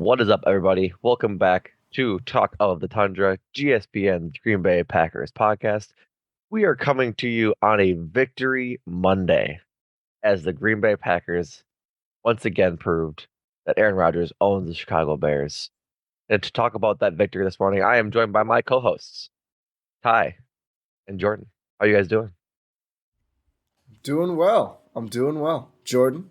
What is up, everybody? Welcome back to Talk of the Tundra, GSPN's Green Bay Packers podcast. We are coming to you on a Victory Monday as the Green Bay Packers once again proved that Aaron Rodgers owns the Chicago Bears. And to talk about that victory this morning, I am joined by my co-hosts, Ty and Jordan. How are you guys doing? Doing well. I'm doing well. Jordan?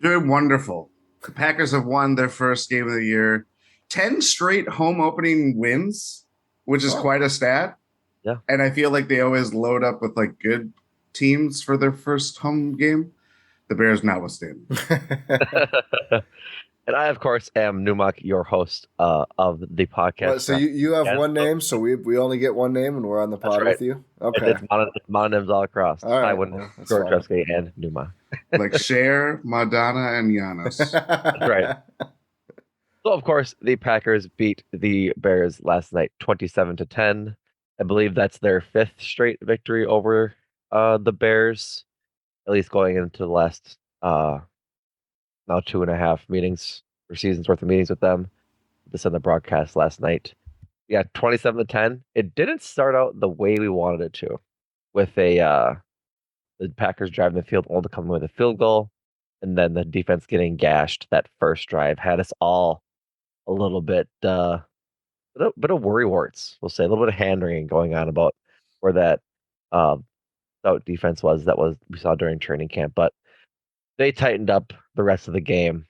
Doing wonderful. The Packers have won their first game of the year. 10 straight home opening wins, which is quite a stat. Yeah. And I feel like they always load up with like good teams for their first home game. The Bears notwithstanding. And I, of course, am Numac, your host of the podcast. What, so you have one name, so we only get one name and we're on the pod with you? Okay. It's mononyms all across. All right. I wouldn't George Treske and Numa. Like Cher, Madonna, and Giannis. That's right. So, of course, the Packers beat the Bears last night 27-10. I believe that's their fifth straight victory over the Bears, at least going into the last now 2.5 meetings or seasons worth of meetings with them. This on the broadcast last night. Yeah, 27-10. It didn't start out the way we wanted it to, with the Packers driving the field, only coming with a field goal, and then the defense getting gashed. That first drive had us all a little bit of worry warts. We'll say a little bit of hand wringing going on about where that stout defense was. That was we saw during training camp, but they tightened up the rest of the game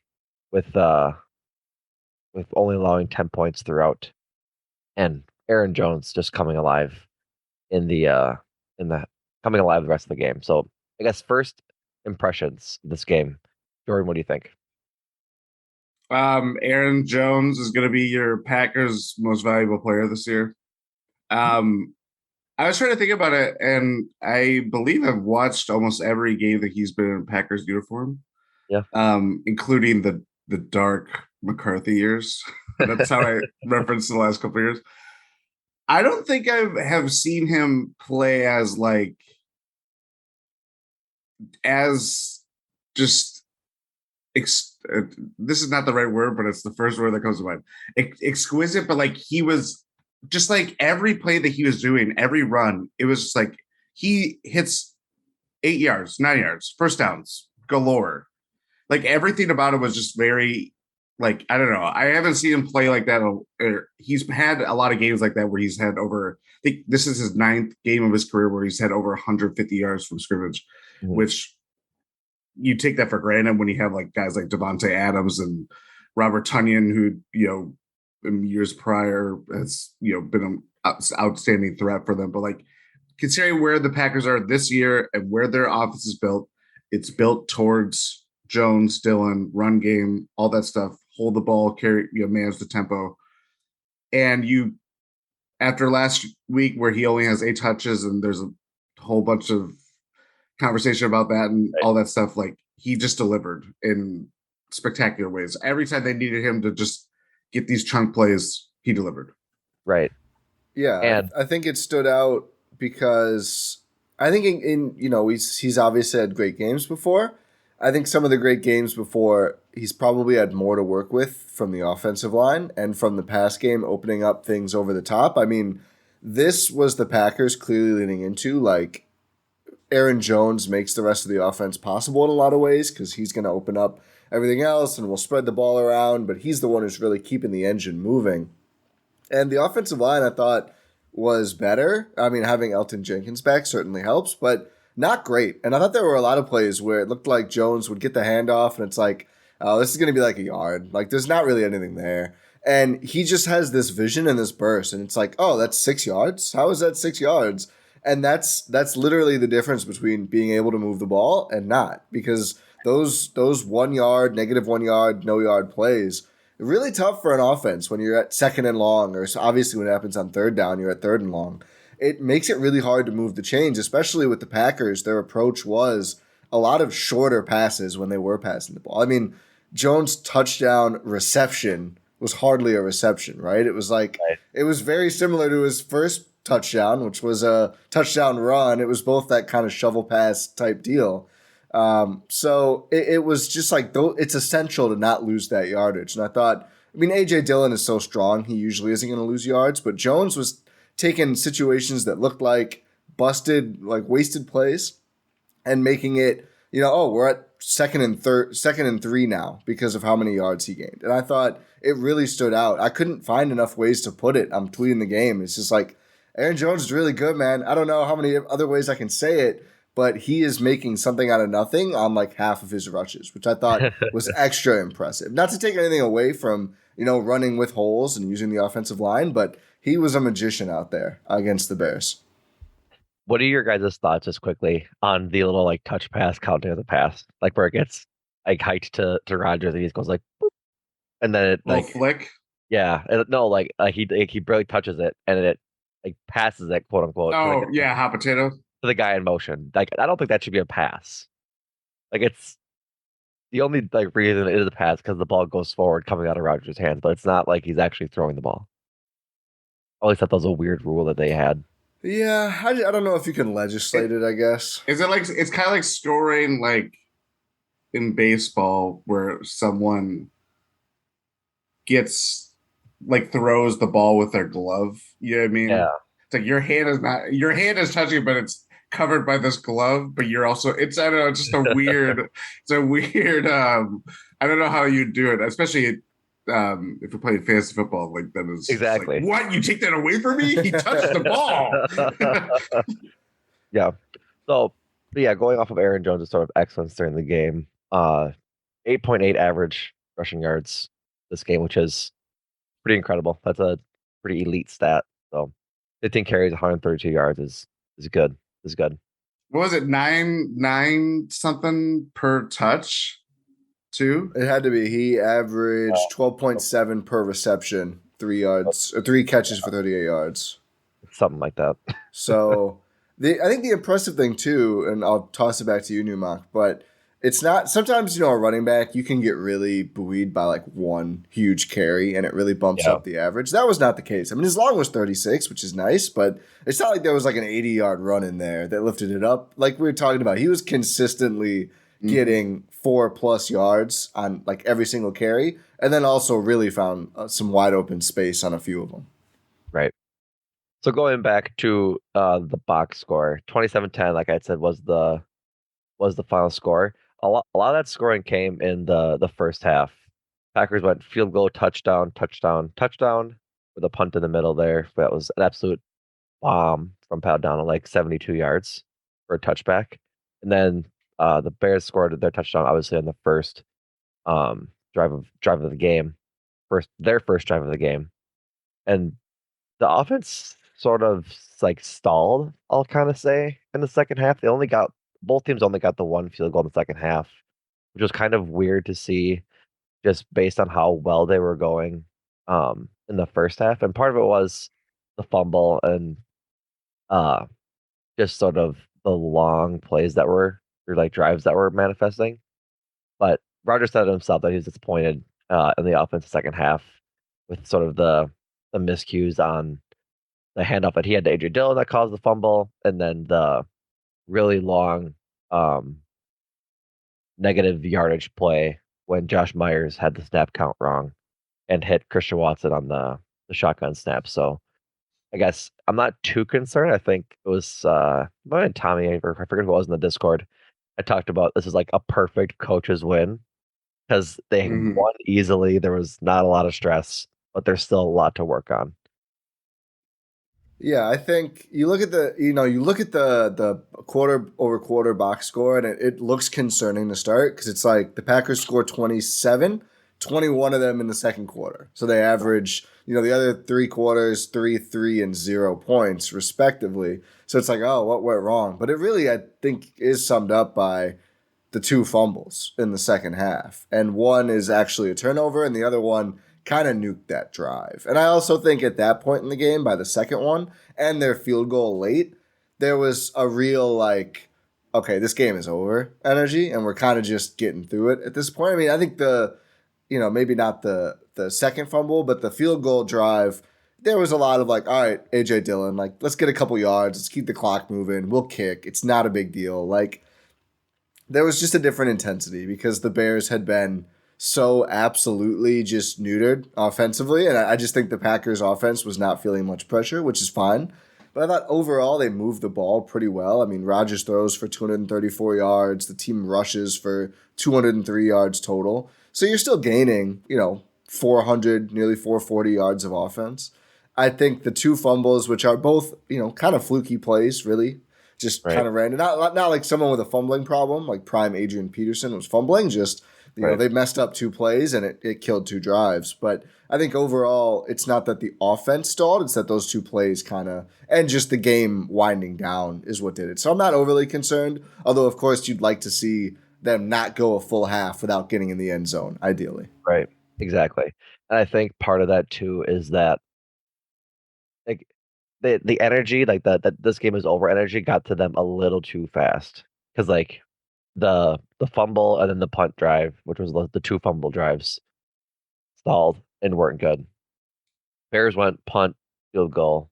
with only allowing 10 points throughout, and Aaron Jones just coming alive in the coming alive the rest of the game. So I guess first impressions of this game, Jordan, what do you think? Aaron Jones is going to be your Packers' most valuable player this year. I was trying to think about it, and I believe I've watched almost every game that he's been in a Packers uniform. Yeah. Including the dark McCarthy years. That's how I referenced the last couple of years. I don't think I have seen him play as just this is not the right word, but it's the first word that comes to mind. Exquisite, but like he was just like every play that he was doing, every run, it was just like he hits 8 yards, 9 yards, first downs galore. Like everything about it was just very, like, I don't know. I haven't seen him play like that. He's had a lot of games like that where he's had over, I think this is his 9th game of his career where he's had over 150 yards from scrimmage, which you take that for granted when you have like guys like Devontae Adams and Robert Tonyan, who, in years prior has, been an outstanding threat for them. But like considering where the Packers are this year and where their offense is built, it's built towards Jones, Dillon, run game, all that stuff, hold the ball, carry, manage the tempo. And after last week where he only has 8 touches and there's a whole bunch of conversation about that and all that stuff, like he just delivered in spectacular ways. Every time they needed him to just get these chunk plays, he delivered. Right. Yeah, and I think it stood out because I think he's obviously had great games before. I think some of the great games before, he's probably had more to work with from the offensive line and from the pass game opening up things over the top. I mean, this was the Packers clearly leaning into, like, Aaron Jones makes the rest of the offense possible in a lot of ways because he's going to open up everything else and we'll spread the ball around, but he's the one who's really keeping the engine moving. And the offensive line, I thought, was better. I mean, having Elton Jenkins back certainly helps, but not great. And I thought there were a lot of plays where it looked like Jones would get the handoff and it's like, oh, this is going to be like a yard. Like, there's not really anything there. And he just has this vision and this burst, and it's like, oh, that's 6 yards? How is that 6 yards? And that's literally the difference between being able to move the ball and not, because those 1 yard, -1 yard, no yard plays are really tough for an offense when you're at 2nd and long, or obviously when it happens on 3rd down, you're at 3rd and long. It makes it really hard to move the chains, especially with the Packers. Their approach was a lot of shorter passes when they were passing the ball. I mean, Jones' touchdown reception was hardly a reception, right? It was like, It was very similar to his first touchdown, which was a touchdown run. It was both that kind of shovel pass type deal. So it was just like, it's essential to not lose that yardage. And I thought, I mean, A.J. Dillon is so strong, he usually isn't going to lose yards, but Jones was taking situations that looked like busted, like wasted plays, and making it, oh, we're at second and three now because of how many yards he gained. And I thought it really stood out. I couldn't find enough ways to put it. I'm tweeting the game. It's just like, Aaron Jones is really good, man. I don't know how many other ways I can say it, but he is making something out of nothing on like half of his rushes, which I thought was extra impressive. Not to take anything away from, running with holes and using the offensive line, but he was a magician out there against the Bears. What are your guys' thoughts just quickly on the little like touch pass counting as a pass? Like where it gets like hiked to Rodgers and he just goes like boop, and then it like flick. Yeah. No, like he barely touches it and it like passes it, quote unquote. Oh, yeah, hot potato. To the guy in motion. Like I don't think that should be a pass. Like it's the only like reason it is a pass because the ball goes forward coming out of Rodgers' hands, but it's not like he's actually throwing the ball. I always thought that was a weird rule that they had. Yeah, I don't know if you can legislate it, I guess. Is it like, it's kind of like scoring like in baseball where someone gets like throws the ball with their glove. You know what I mean? Yeah. It's like your hand is touching it, but it's covered by this glove, but you're also, it's, I don't know, it's just a weird, it's a weird, I don't know how you do it, especially if you're playing fantasy football, like that is exactly like, what, you take that away from me? He touched the ball. Yeah. So yeah, going off of Aaron Jones' sort of excellence during the game, 8.8 average rushing yards this game, which is pretty incredible. That's a pretty elite stat. So 15 carries, 132 yards is good. Is good. What was it? Nine something per touch too? It had to be. He averaged 12.7 per reception, 3 yards, or 3 catches for 38 yards. Something like that. So I think the impressive thing too, and I'll toss it back to you, Numac, but it's not, sometimes, a running back, you can get really buoyed by like one huge carry and it really bumps up the average. That was not the case. I mean, his long was 36, which is nice, but it's not like there was like an 80-yard run in there that lifted it up. Like we were talking about, he was consistently getting 4+ yards on like every single carry, and then also really found some wide open space on a few of them. Right. So going back to the box score, 27-10, like I said, was the final score. A lot of that scoring came in the first half. Packers went field goal, touchdown, with a punt in the middle there. That was an absolute bomb from Pat down to like 72 yards for a touchback. And then the Bears scored their touchdown obviously on the first drive of the game. Their first drive of the game. And the offense sort of like stalled, I'll kind of say, in the second half. Both teams only got the one field goal in the second half, which was kind of weird to see just based on how well they were going in the first half. And part of it was the fumble and just sort of the long plays that were, or like drives that were manifesting. But Roger said himself that he was disappointed in the offense second half with sort of the miscues on the handoff that he had to A.J. Dillon that caused the fumble, and then the really long negative yardage play when Josh Myers had the snap count wrong and hit Christian Watson on the shotgun snap. So I guess I'm not too concerned. I think it was Tommy, I forget who it was in the Discord. I talked about this is like a perfect coach's win because they won easily. There was not a lot of stress, but there's still a lot to work on. Yeah, I think you look at the quarter over quarter box score, and it looks concerning to start because it's like the Packers scored 27, 21 of them in the second quarter. So they average, the other 3 quarters, 3, and 0 points respectively. So it's like, oh, what went wrong? But it really, I think, is summed up by the 2 fumbles in the second half. And one is actually a turnover, and the other one kind of nuked that drive. And I also think at that point in the game, by the second one, and their field goal late, there was a real like, okay, this game is over energy, and we're kind of just getting through it at this point. I mean, I think maybe not the second fumble, but the field goal drive, there was a lot of like, all right, A.J. Dillon, like, let's get a couple yards, let's keep the clock moving, we'll kick, it's not a big deal. Like, there was just a different intensity because the Bears had been so absolutely just neutered offensively, and I just think the Packers' offense was not feeling much pressure, which is fine. But I thought overall they moved the ball pretty well. I mean, Rodgers throws for 234 yards. The team rushes for 203 yards total. So you're still gaining, 400, nearly 440 yards of offense. I think the two fumbles, which are both, kind of fluky plays, really, just Right. kind of random. Not like someone with a fumbling problem, like prime Adrian Peterson was fumbling. Just Right. they messed up two plays and it killed two drives. But I think overall, it's not that the offense stalled; it's that those two plays kind of and just the game winding down is what did it. So I'm not overly concerned. Although, of course, you'd like to see them not go a full half without getting in the end zone, ideally. Right. Exactly. And I think part of that too is that like the energy, like that this game is over energy got to them a little too fast. Because like the fumble and then the punt drive, which was the two fumble drives, stalled and weren't good. Bears went punt, field goal,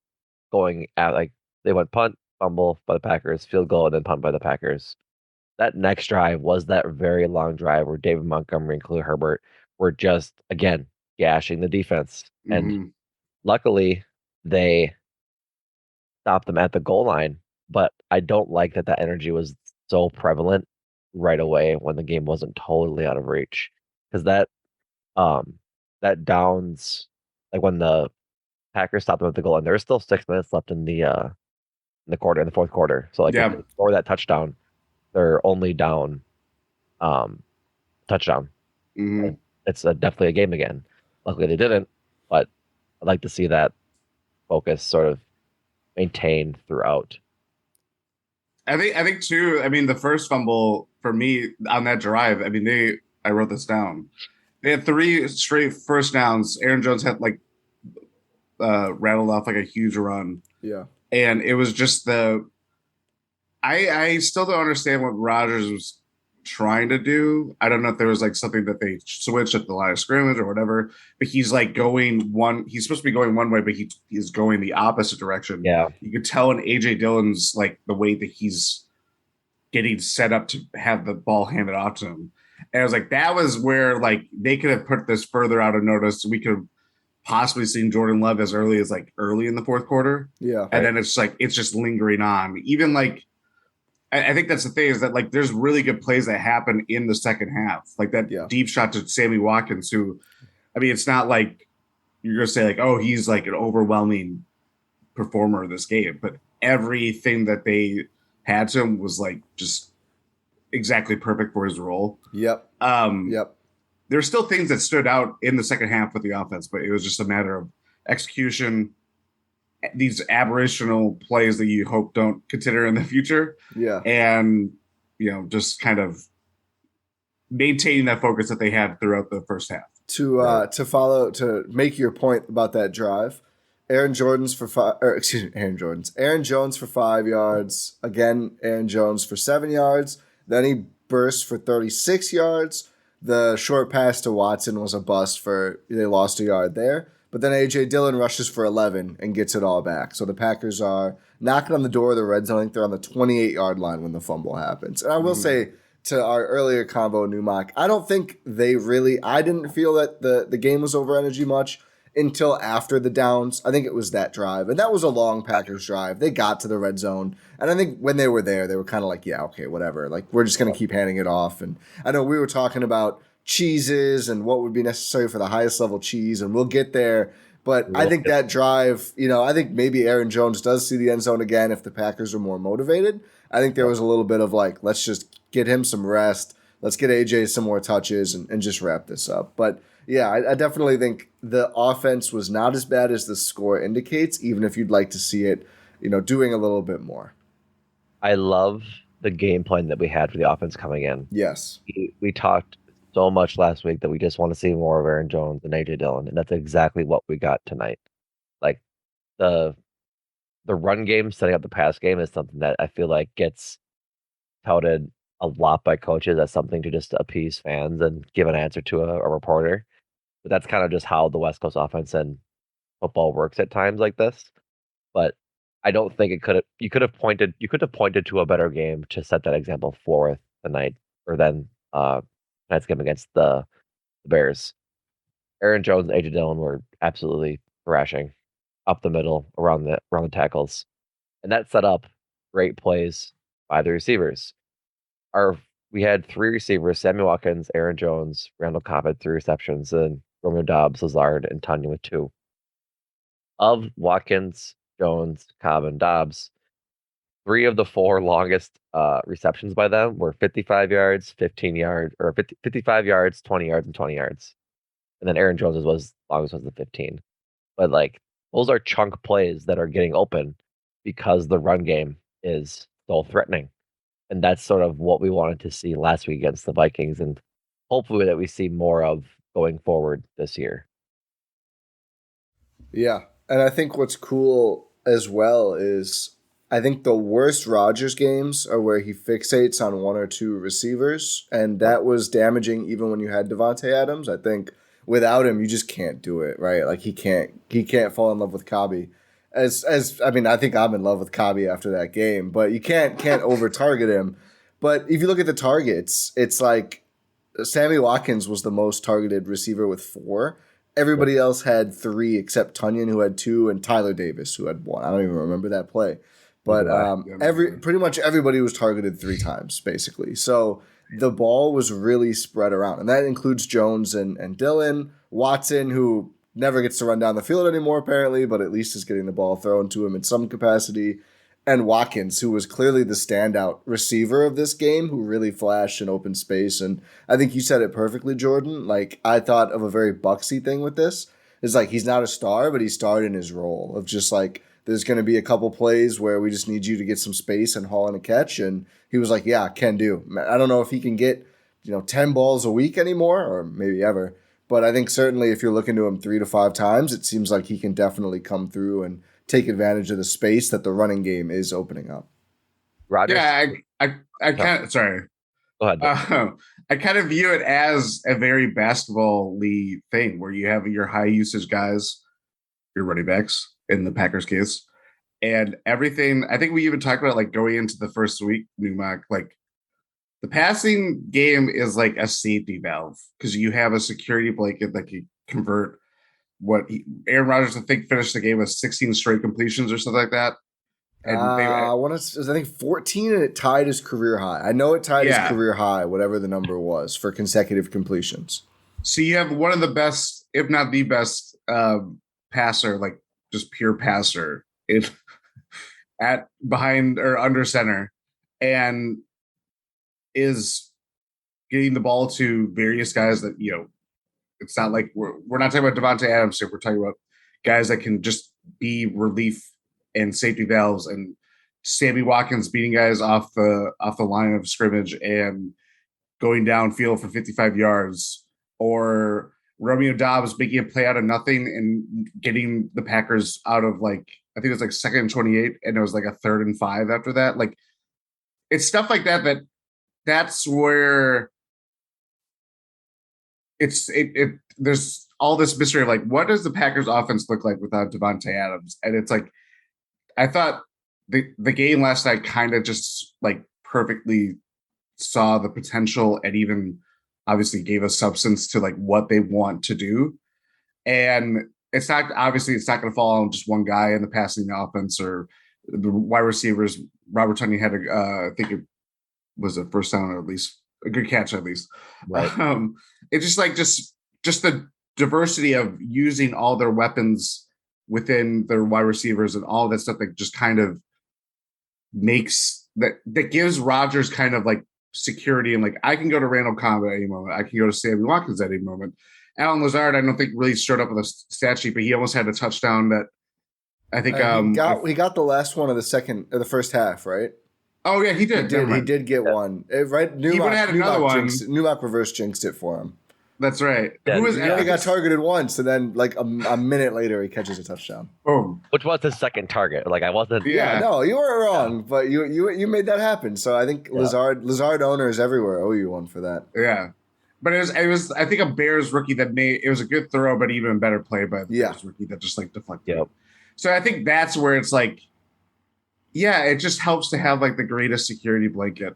going at like they went punt, fumble by the Packers, field goal, and then punt by the Packers. That next drive was that very long drive where David Montgomery and Khalil Herbert were just again gashing the defense. And Hmm. luckily they stopped them at the goal line. But I don't like that energy was so prevalent right away when the game wasn't totally out of reach. Because um that downs like when the Packers stopped them at the goal line, there was still 6 minutes left in the quarter, in the fourth quarter. So like if Yeah. they score that touchdown, they're only down um touchdown. Hmm. And it's definitely a game again. Luckily they didn't, but I'd like to see that focus sort of maintained throughout. I think too. I mean, the first fumble for me on that drive. I mean, I wrote this down. They had three straight first downs. Aaron Jones had like rattled off like a huge run, Yeah. and it was just the. I still don't understand what Rodgers was trying to do. I don't know if there was like something that they switched at the line of scrimmage or whatever. But he's like going one. He's supposed to be going one way, but he's going the opposite direction. Yeah. You could tell in AJ Dillon's like the way that he's getting set up to have the ball handed off to him. And I was like, that was where like they could have put this further out of notice. We could have possibly seen Jordan Love as early as like early in the fourth quarter. Yeah. And then it's like it's just lingering on. Even like I think that's the thing is that like there's really good plays that happen in the second half. Like that Yeah. deep shot to Sammy Watkins, who I mean, it's not like you're gonna say like, oh, he's like an overwhelming performer of this game, but everything that they had to him was like just exactly perfect for his role. Yep. Um, Yep. there's still things that stood out in the second half with the offense, but it was just a matter of execution. These aberrational plays that you hope don't consider in the future, Yeah. and just kind of maintaining that focus that they had throughout the first half. To make your point about that drive, Aaron Jones for 5 yards. Again, Aaron Jones for 7 yards. Then he burst for 36 yards. The short pass to Watson was a bust they lost a yard there. But then AJ Dillon rushes for 11 and gets it all back. So the Packers are knocking on the door of the red zone. I think they're on the 28-yard line when the fumble happens. And I will say, to our earlier convo, Numac, I don't think I didn't feel that the game was over energy much until after the downs. I think it was that drive. And that was a long Packers drive. They got to the red zone. And I think when they were there, they were kind of like, yeah, okay, whatever. Like, we're just going to keep handing it off. And I know we were talking about cheeses and what would be necessary for the highest level cheese, and we'll get there. But I think that drive, I think maybe Aaron Jones does see the end zone again if the Packers are more motivated. I think there was a little bit of like, let's just get him some rest. Let's get AJ some more touches and just wrap this up. But yeah, I definitely think the offense was not as bad as the score indicates, even if you'd like to see it, doing a little bit more. I love the game plan that we had for the offense coming in. Yes. We talked so much last week that we just want to see more of Aaron Jones and AJ Dillon, and that's exactly what we got tonight. Like the run game setting up the pass game is something that I feel like gets touted a lot by coaches as something to just appease fans and give an answer to a reporter. But that's kind of just how the West Coast offense and football works at times like this. But I don't think you could have pointed to a better game to set that example for tonight or then tonight's game against the Bears. Aaron Jones and AJ Dillon were absolutely thrashing up the middle around the tackles, and that set up great plays by the receivers. We had three receivers: Sammy Watkins, Aaron Jones, Randall Cobb had three receptions, and Romeo Dobbs, Lazard, and Tanya with two. Of Watkins, Jones, Cobb, and Dobbs, three of the four longest receptions by them were 55 yards, 15 yards, or 55 yards, 20 yards, and 20 yards. And then Aaron Jones was longest was the 15. But like those are chunk plays that are getting open because the run game is so threatening. And that's sort of what we wanted to see last week against the Vikings, and hopefully that we see more of going forward this year. Yeah. And I think what's cool as well is I think the worst Rodgers games are where he fixates on one or two receivers, and that was damaging even when you had Devontae Adams. I think without him, you just can't do it, right? Like he can't fall in love with Cobby. As I mean, I think I'm in love with Cobby after that game, but you can't over target him. But if you look at the targets, it's like Sammy Watkins was the most targeted receiver with 4. Everybody else had 3 except Tunyon, who had 2, and Tyler Davis, who had 1. I don't even remember that play. But pretty much everybody was targeted 3 times, basically. So the ball was really spread around. And that includes Jones and Dillon, Watson, who never gets to run down the field anymore, apparently, but at least is getting the ball thrown to him in some capacity. And Watkins, who was clearly the standout receiver of this game, who really flashed in open space. And I think you said it perfectly, Jordan. Like, I thought of a very Bucksy thing with this. It's like he's not a star, but he starred in his role of just like, there's going to be a couple plays where we just need you to get some space and haul in a catch. And he was like, yeah, can do. I don't know if he can get, 10 balls a week anymore, or maybe ever. But I think certainly if you're looking to him 3 to 5 times, it seems like he can definitely come through and take advantage of the space that the running game is opening up. Rodgers? Yeah, I kind of, sorry. Go ahead. I kind of view it as a very basketball-y thing where you have your high usage guys, your running backs in the Packers case, and everything. I think we even talked about like going into the first week, Numac, like the passing game is like a safety valve because you have a security blanket that can convert Aaron Rodgers, I think, finished the game with 16 straight completions or something like that. And I think 14, and it tied his career high. I know it tied his career high, whatever the number was, for consecutive completions. So you have one of the best, if not the best, passer, like just pure passer, at behind or under center, and is getting the ball to various guys that it's not like we're not talking about Devontae Adams here. We're talking about guys that can just be relief and safety valves, and Sammy Watkins beating guys off the line of scrimmage and going downfield for 55 yards, or Romeo Dobbs making a play out of nothing and getting the Packers out of I think it was like 2nd and 28, and it was like a 3rd and 5 after that. Like it's stuff like that that's where there's all this mystery of like, what does the Packers offense look like without Devontae Adams? And it's like, I thought the game last night kind of just like perfectly saw the potential and even obviously gave us substance to like what they want to do. And it's not going to fall on just one guy in the passing offense or the wide receivers. Robert Tonyan had I think it was a first down, or at least a good catch, at least. Right. It's just like just the diversity of using all their weapons within their wide receivers and all that stuff that just kind of makes that gives Rodgers kind of like security, and like I can go to Randall Cobb at any moment, I can go to Sammy Watkins at any moment. Alan Lazard, I don't think really showed up on the stat sheet, but he almost had a touchdown that I think he got the last one of the first half, right? Oh yeah, he did. He did get one. Right, he would have had another one. Numac reverse jinxed it for him. That's right. Yeah, He only got targeted once, and then like a minute later, he catches a touchdown. Boom. Which was his second target. Like I wasn't. Yeah, no, you were wrong, but you made that happen. So I think Lazard owners everywhere owe you one for that. Yeah, but it was I think a Bears rookie that it was a good throw, but even better play by the Bears rookie that just like deflected. Yep. So I think that's where it's like, yeah, it just helps to have like the greatest security blanket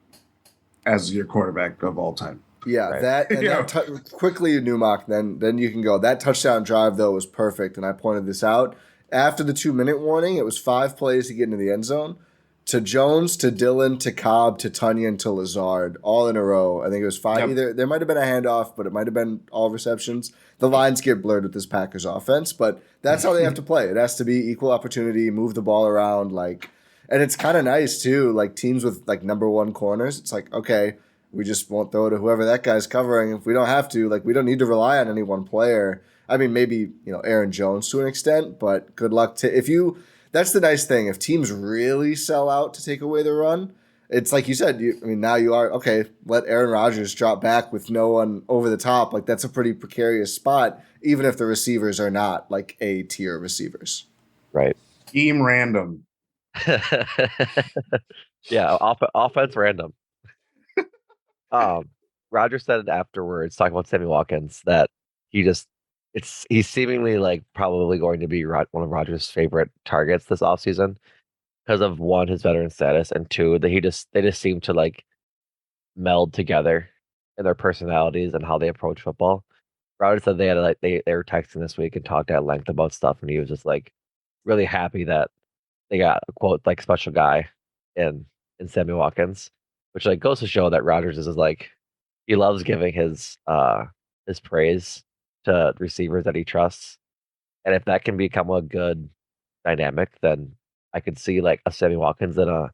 as your quarterback of all time. Yeah, Right. that and Yeah. that quickly Numac. Then you can go. That touchdown drive though was perfect, and I pointed this out after the 2 minute warning. It was 5 plays to get into the end zone, to Jones, to Dillon, to Cobb, to Tunyon, to Lazard, all in a row. I think it was five. Yep. Either there might have been a handoff, but it might have been all receptions. The lines get blurred with this Packers offense, but that's how they have to play. It has to be equal opportunity, move the ball around, like, and it's kind of nice too. Like teams with like number one corners, it's like okay. We just won't throw it to whoever that guy's covering if we don't have to. Like we don't need to rely on any one player. I mean, maybe Aaron Jones to an extent, but good luck to if you. That's the nice thing. If teams really sell out to take away the run, it's like you said. Now you are okay. Let Aaron Rodgers drop back with no one over the top. Like that's a pretty precarious spot, even if the receivers are not like A tier receivers. Right. Scheme random. Yeah, offense random. Roger said afterwards, talking about Sammy Watkins, that he's seemingly like probably going to be one of Roger's favorite targets this offseason because of one, his veteran status, and two, that they just seem to like meld together in their personalities and how they approach football. Roger said they had they were texting this week and talked at length about stuff, and he was just like really happy that they got a quote like special guy in Sammy Watkins, which like goes to show that Rodgers is like he loves giving his praise to receivers that he trusts. And if that can become a good dynamic, then I could see like a Sammy Watkins in a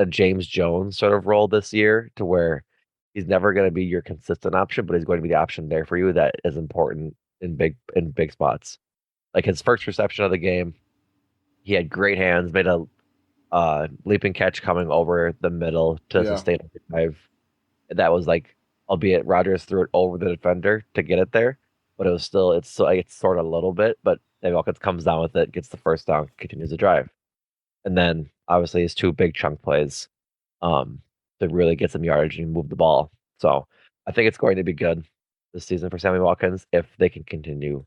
James Jones sort of role this year to where he's never going to be your consistent option, but he's going to be the option there for you that is important in big spots. Like his first reception of the game, he had great hands, made a leaping catch coming over the middle to sustain a drive. That was like, albeit Rodgers threw it over the defender to get it there, but it was still it's sort of a little bit, but Sammy Watkins comes down with it, gets the first down, continues the drive, and then obviously his two big chunk plays to really get some yardage and move the ball. So I think it's going to be good this season for Sammy Watkins if they can continue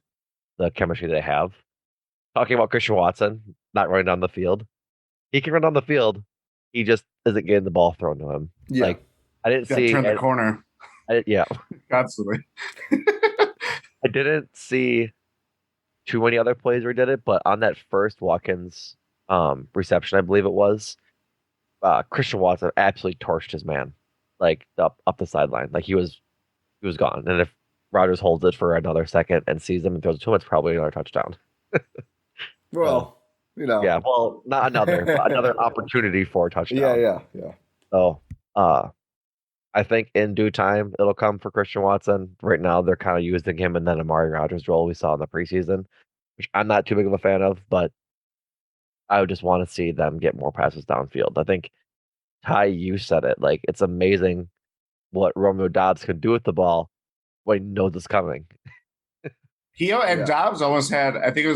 the chemistry they have. Talking about Christian Watson not running down the field, he can run down the field. He just isn't getting the ball thrown to him. Yeah. Like I didn't Got to see. turn the corner. Yeah, Constantly. I didn't see too many other plays where he did it, but on that first Watkins reception, I believe it was, Christian Watson absolutely torched his man, like up the sideline. Like he was gone. And if Rodgers holds it for another second and sees him and throws it to him, it's probably another touchdown. Well, Yeah, well, not another, but another opportunity for a touchdown. Yeah. So, I think in due time it'll come for Christian Watson. Right now, they're kind of using him in that Amari Rodgers role we saw in the preseason, which I'm not too big of a fan of, but I would just want to see them get more passes downfield. I think Ty, you said it. Like it's amazing what Romeo Dobbs can do with the ball when he knows it's coming. And Dobbs almost had. I think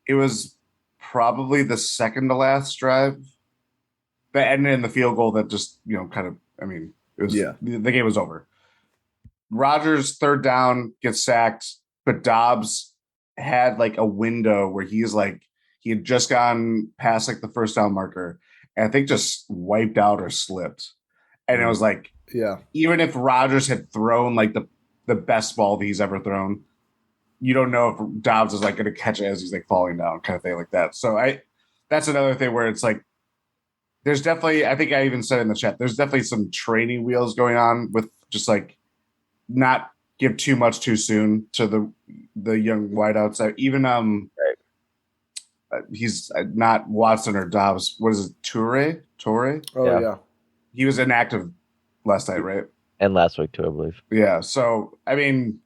it was probably the second to last drive that ended in the field goal that just kind of. I mean, it was the game was over. Rodgers third down gets sacked, but Dobbs had like a window where he's like he had just gone past like the first down marker and I think just wiped out or slipped. And it was like, even if Rodgers had thrown like the best ball that he's ever thrown, you don't know if Dobbs is like going to catch it as he's like falling down, kind of thing like that. So that's another thing where it's like, there's definitely, I think I even said in the chat, there's definitely some training wheels going on with just like not give too much too soon to the young wideouts. Even he's not Watson or Dobbs. What is it? Toure? Oh yeah. He was inactive last night, right? And last week too, I believe. Yeah. So I mean,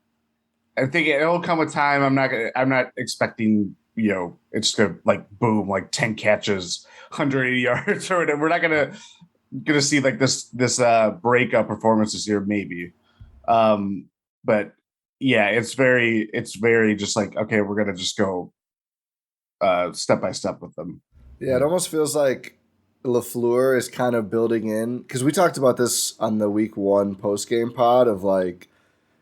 I think it'll come with time. I'm not expecting it's gonna like boom, like 10 catches, 180 yards or whatever. We're not gonna see like this breakup performance this year, maybe. But yeah, it's very just like, okay, we're gonna just go step by step with them. Yeah, it almost feels like LaFleur is kind of building in, because we talked about this on the week one post game pod of like,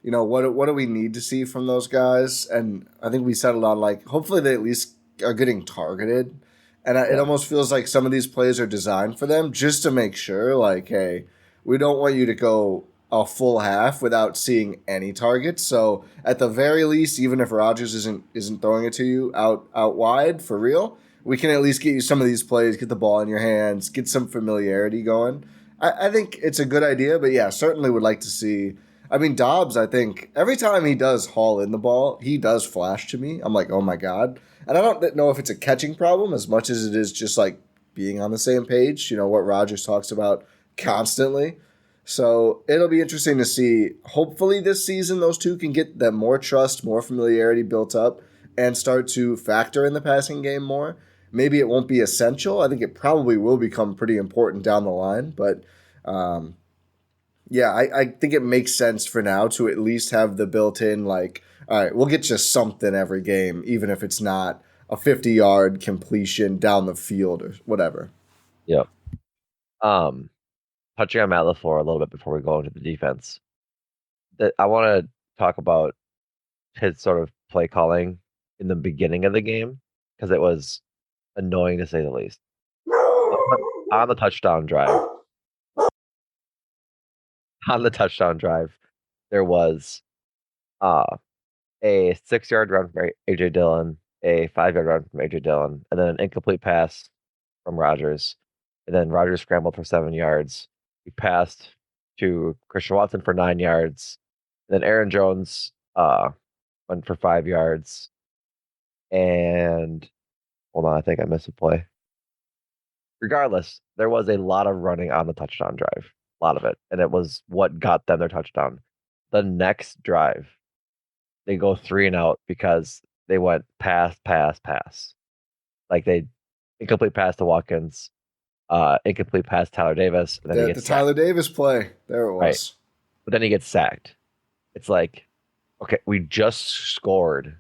what do we need to see from those guys? And I think we settled on like, hopefully they at least are getting targeted. And it almost feels like some of these plays are designed for them just to make sure, like, hey, we don't want you to go a full half without seeing any targets. So at the very least, even if Rodgers isn't throwing it to you out wide for real, we can at least get you some of these plays, get the ball in your hands, get some familiarity going. I think it's a good idea, but yeah, certainly would like to see. I mean, Dobbs, I think every time he does haul in the ball, he does flash to me. I'm like, oh my God. And I don't know if it's a catching problem as much as it is just like being on the same page, what Rodgers talks about constantly. So it'll be interesting to see. Hopefully this season, those two can get that more trust, more familiarity built up and start to factor in the passing game more. Maybe it won't be essential. I think it probably will become pretty important down the line. But yeah, I think it makes sense for now to at least have the built-in, like, all right, we'll get you something every game, even if it's not a 50-yard completion down the field or whatever. Yep. Touching on Matt LaFleur a little bit before we go into the defense, I want to talk about his sort of play calling in the beginning of the game because it was annoying to say the least. On the touchdown drive, there was a 6-yard run from AJ Dillon, a 5-yard run from AJ Dillon, and then an incomplete pass from Rodgers. And then Rodgers scrambled for 7 yards. He passed to Christian Watson for 9 yards. And then Aaron Jones went for 5 yards. And hold on, I think I missed a play. Regardless, there was a lot of running on the touchdown drive. A lot of it. And it was what got them their touchdown. The next drive, they go 3 and out because they went pass. Like they incomplete pass to Watkins, incomplete pass to Tyler Davis, and then he gets the Tyler Davis play. There it was. Right. But then he gets sacked. It's like, okay, we just scored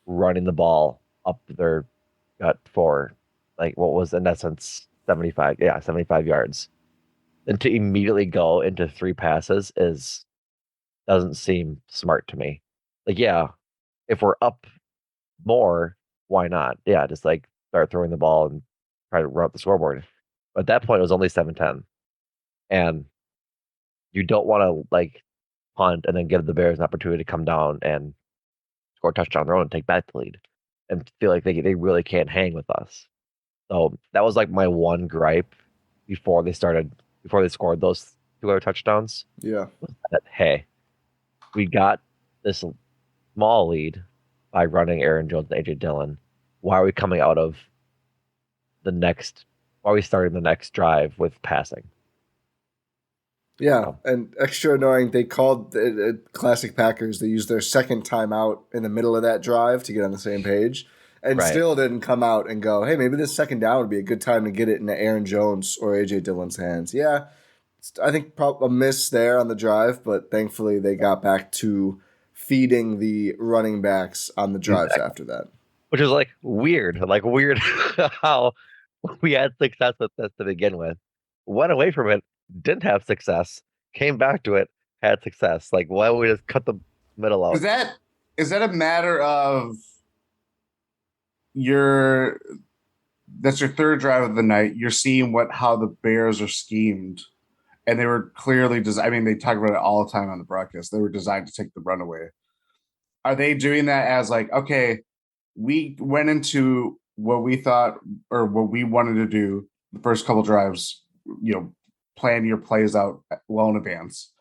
running the ball up their gut for like what was in essence 75 yards. And to immediately go into 3 passes doesn't seem smart to me. Like, yeah, if we're up more, why not? Yeah, just like start throwing the ball and try to run up the scoreboard. But at that point, it was only 7-10. And you don't want to like punt and then give the Bears an opportunity to come down and score a touchdown on their own and take back the lead and feel like they really can't hang with us. So that was like my one gripe before they scored those 2 other touchdowns. Yeah. That, hey, we got this small lead by running Aaron Jones and AJ Dillon. Why are we coming out of why are we starting the next drive with passing? Yeah, and extra annoying, they called classic Packers. They used their second timeout in the middle of that drive to get on the same page and still didn't come out and go, hey, maybe this second down would be a good time to get it into Aaron Jones or AJ Dillon's hands. Yeah, I think a miss there on the drive, but thankfully they got back to feeding the running backs on the drives after that. Which is like weird how we had success with this to begin with. Went away from it, didn't have success, came back to it, had success. Like, why don't we just cut the middle out? Is that a matter of that's your third drive of the night? You're seeing how the Bears are schemed, and they were clearly I mean, they talk about it all the time on the broadcast. They were designed to take the run away. Are they doing that as like, okay, we went into what we thought or what we wanted to do the first couple drives, plan your plays out well in advance.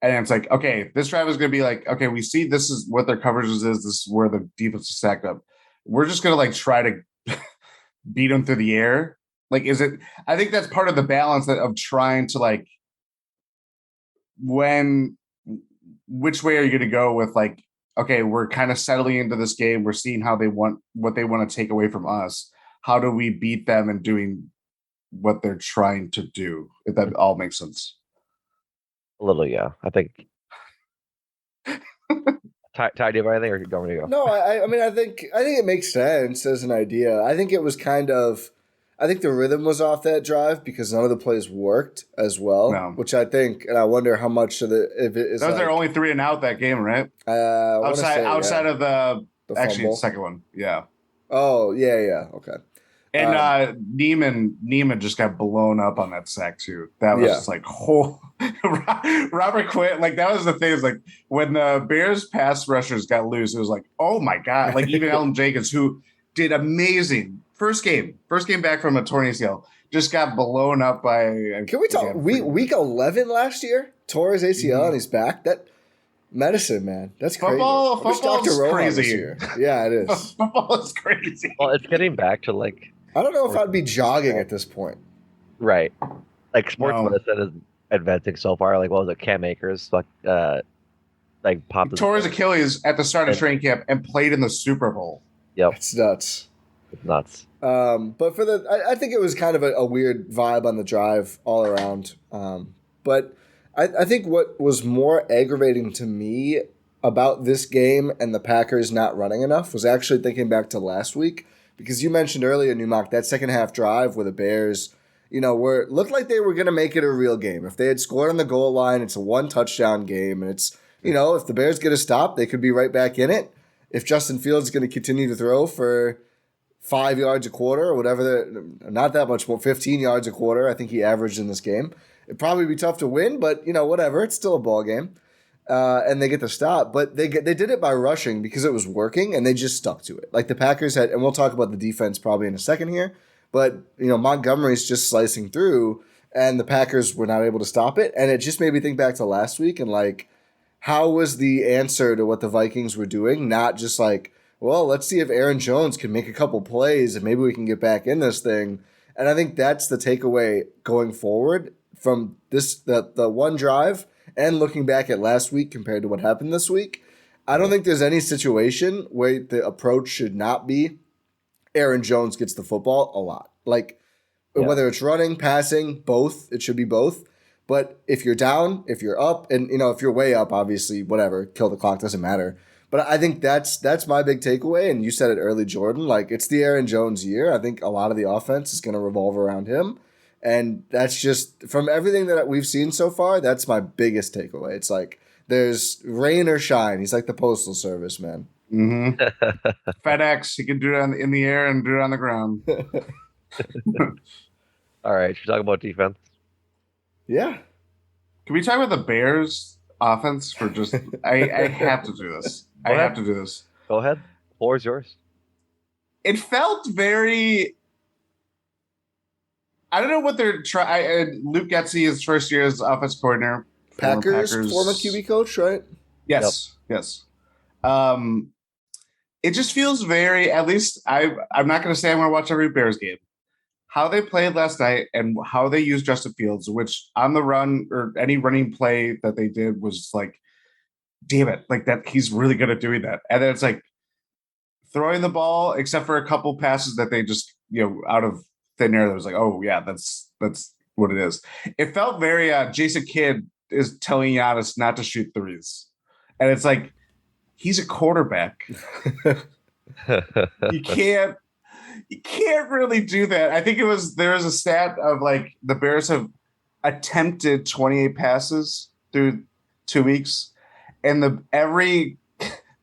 And it's like, okay, this drive is going to be like, okay, we see this is what their coverages is. This is where the defense is stacked up. We're just going to like try to beat them through the air. Like, I think that's part of the balance of trying to like, which way are you going to go with like, okay, we're kind of settling into this game. We're seeing what they want to take away from us. How do we beat them and doing what they're trying to do? If that all makes sense. A little, yeah. I think. Ty, do you have anything, or do you want me to go? No, I mean, I think it makes sense as an idea. I think it was I think the rhythm was off that drive because none of the plays worked as well. No. Which I think, and I wonder how much of if it is. Those are only 3 and out that game, right? Outside of the actually fumble. The second one, yeah. Oh yeah, okay. And Neiman just got blown up on that sack too. That was just like, oh, Robert Quinn. Like that was the thing. Is like when the Bears pass rushers got loose, it was like, oh my god. Like even Alan Jenkins, who did amazing first game back from a torn ACL, just got blown up by. Can we talk week 11 last year? Tore his ACL and he's back. That medicine, man. That's crazy. Football's crazy. This year. Yeah, it is. Football is crazy. Well, it's getting back to like. I don't know if I'd be jogging at this point. Right. Like sports medicine is advancing so far. Like what was it? Cam Akers like popped. Tore his Achilles at the start of training camp and played in the Super Bowl. Yep. It's nuts. It's nuts. But I think it was kind of a weird vibe on the drive all around. But I think what was more aggravating to me about this game and the Packers not running enough was actually thinking back to last week. Because you mentioned earlier, Numac, that second half drive where the Bears, looked like they were going to make it a real game. If they had scored on the goal line, it's a 1-touchdown game. And it's, if the Bears get a stop, they could be right back in it. If Justin Fields is going to continue to throw for 5 yards a quarter or whatever, not that much more, 15 yards a quarter, I think he averaged in this game. It'd probably be tough to win, but, whatever. It's still a ball game. And they get the stop, but they did it by rushing because it was working, and they just stuck to it. Like the Packers had, and we'll talk about the defense probably in a second here, but Montgomery's just slicing through, and the Packers were not able to stop it, and it just made me think back to last week and like, how was the answer to what the Vikings were doing? Not just like, well, let's see if Aaron Jones can make a couple plays and maybe we can get back in this thing. And I think that's the takeaway going forward from the one drive. And looking back at last week compared to what happened this week, I don't think there's any situation where the approach should not be Aaron Jones gets the football a lot. Like, whether it's running, passing, both, it should be both. But if you're down, if you're up, and, if you're way up, obviously, whatever, kill the clock, doesn't matter. But I think that's my big takeaway, and you said it early, Jordan. Like, it's the Aaron Jones year. I think a lot of the offense is going to revolve around him. And that's just, from everything that we've seen so far, that's my biggest takeaway. It's like, there's rain or shine. He's like the Postal Service, man. Mm-hmm. FedEx, he can do it in the air and do it on the ground. All right, should we talk about defense? Yeah. Can we talk about the Bears offense for just, I have to do this. I have to do this. Go ahead. The floor is yours. It felt very... I don't know what they're trying. Luke Getsy is first year as offense coordinator. Packers, former QB coach, right? Yes, yes. It just feels very, at least I'm not going to say I'm going to watch every Bears game. How they played last night and how they used Justin Fields, which on the run or any running play that they did was like, damn it, like that he's really good at doing that. And then it's like throwing the ball, except for a couple passes that they just, out of thin air that was like, oh yeah, that's what it is. It felt very Jason Kidd is telling Giannis not to shoot threes, and it's like he's a quarterback. you can't really do that. I think there was a stat of like the Bears have attempted 28 passes through 2 weeks, and every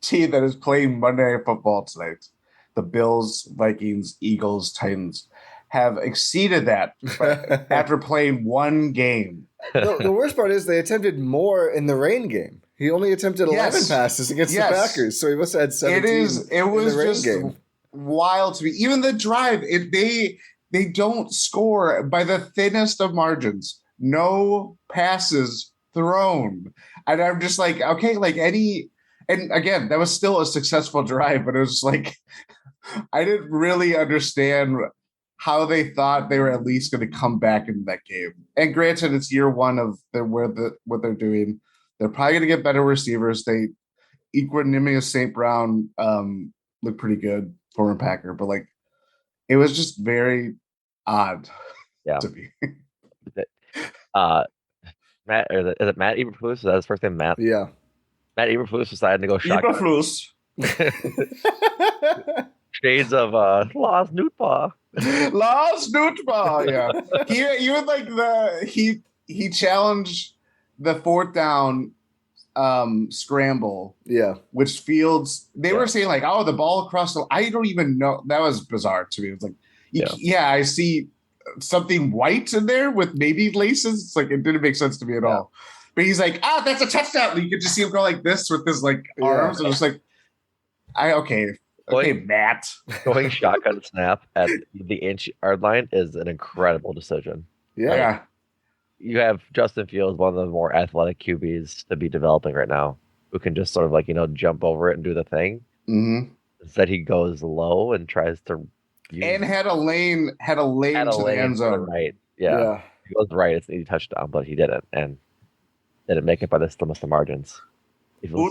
team that is playing Monday Night Football tonight, the Bills, Vikings, Eagles, Titans, have exceeded that after playing one game. The worst part is they attempted more in the rain game. He only attempted 11 passes against the Packers, so he must have had 17. It was just game. Wild to me. Even the drive, they don't score by the thinnest of margins. No passes thrown, and I'm just like, okay, like any. And again, that was still a successful drive, but it was like I didn't really understand how they thought they were at least going to come back into that game. And granted, it's year one of what they're doing. They're probably going to get better receivers. Equanimous St. Brown looked pretty good, former Packer, but like it was just very odd to me. Matt, is it Matt Eberflus? Is that his first name, Matt? Yeah. Matt Eberflus decided to go shotgun. Eberflus. Shades of Lars Nootbaugh. Lars Nootbaugh, yeah. He would like he challenged the fourth down scramble. Yeah. Which Fields, they were saying like, oh, the ball across the, I don't even know. That was bizarre to me. It was like, Yeah, I see something white in there with maybe laces. It's like it didn't make sense to me at all. But he's like, that's a touchdown. And you could just see him go like this with his like arms. And it's like, okay, Matt. Going shotgun snap at the inch yard line is an incredible decision. Yeah. You have Justin Fields, one of the more athletic QBs to be developing right now, who can just sort of jump over it and do the thing. Mm-hmm. Instead, he goes low and tries to. Had a lane to the end zone. Right. Yeah. He goes right. It's an easy touchdown, but he didn't, and didn't make it by the slimmest of margins. Well,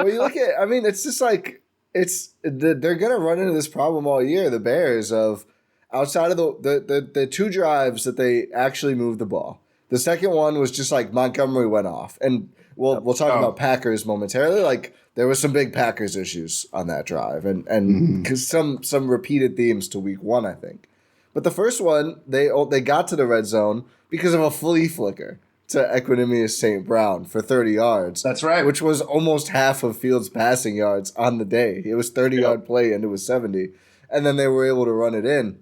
you look at. I mean, it's just like they're gonna run into this problem all year. The Bears of outside of the 2 drives that they actually moved the ball. The second one was just like Montgomery went off, and we'll talk about Packers momentarily. Like there was some big Packers issues on that drive, and because some repeated themes to week 1, I think. But the first one, they got to the red zone because of a flea flicker to Equanimous St. Brown for 30 yards. That's right. Which was almost half of Fields' passing yards on the day. It was 30-yard play, and it was 70. And then they were able to run it in.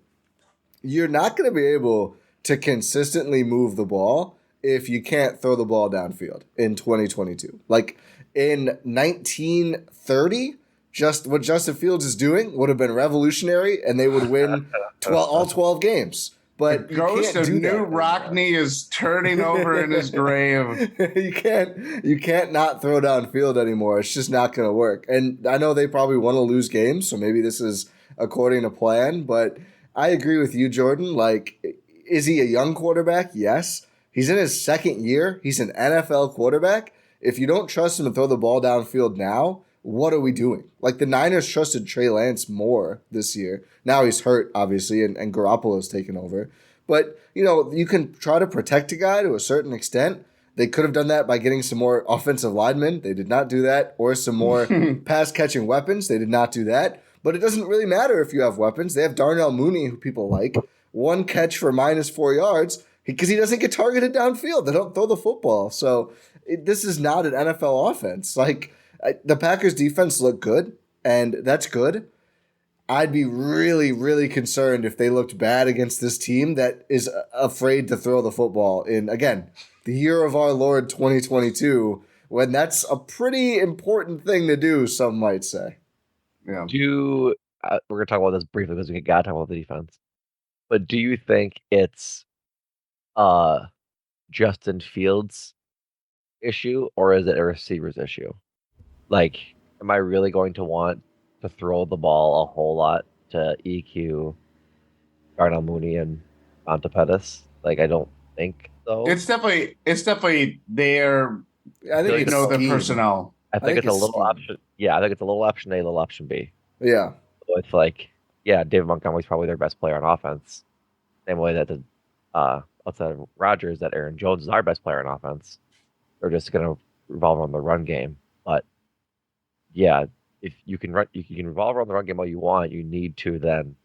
You're not going to be able to consistently move the ball if you can't throw the ball downfield in 2022. Like in 1930, just what Justin Fields is doing would have been revolutionary, and they would win all 12 games. But the ghost of New Rockney is turning over in his grave. You can't not throw downfield anymore. It's just not going to work. And I know they probably want to lose games, so maybe this is according to plan. But I agree with you, Jordan. Like, is he a young quarterback? Yes. He's in his second year. He's an NFL quarterback. If you don't trust him to throw the ball downfield now, what are we doing? Like the Niners trusted Trey Lance more this year. Now he's hurt, obviously, and Garoppolo's taken over. But, you can try to protect a guy to a certain extent. They could have done that by getting some more offensive linemen. They did not do that. Or some more pass-catching weapons. They did not do that. But it doesn't really matter if you have weapons. They have Darnell Mooney, who people like. 1 catch for -4 yards because he doesn't get targeted downfield. They don't throw the football. So this is not an NFL offense. Like, the Packers defense looked good, and that's good. I'd be really, really concerned if they looked bad against this team that is afraid to throw the football in, again, the year of our Lord 2022, when that's a pretty important thing to do, some might say. Yeah. We're going to talk about this briefly because we got to talk about the defense. But do you think it's Justin Fields' issue, or is it a receiver's issue? Like, am I really going to want to throw the ball a whole lot to EQ, Darnell Mooney, and Monta Pettis? Like, I don't think so. It's definitely there. I think the personnel. I think it's a little option. Yeah, I think it's a little option A, a little option B. Yeah. So it's like, David Montgomery's probably their best player on offense. Same way that outside of Rodgers, that Aaron Jones is our best player on offense. They're just going to revolve around the run game. But if you can revolve around the run game all you want, you need to then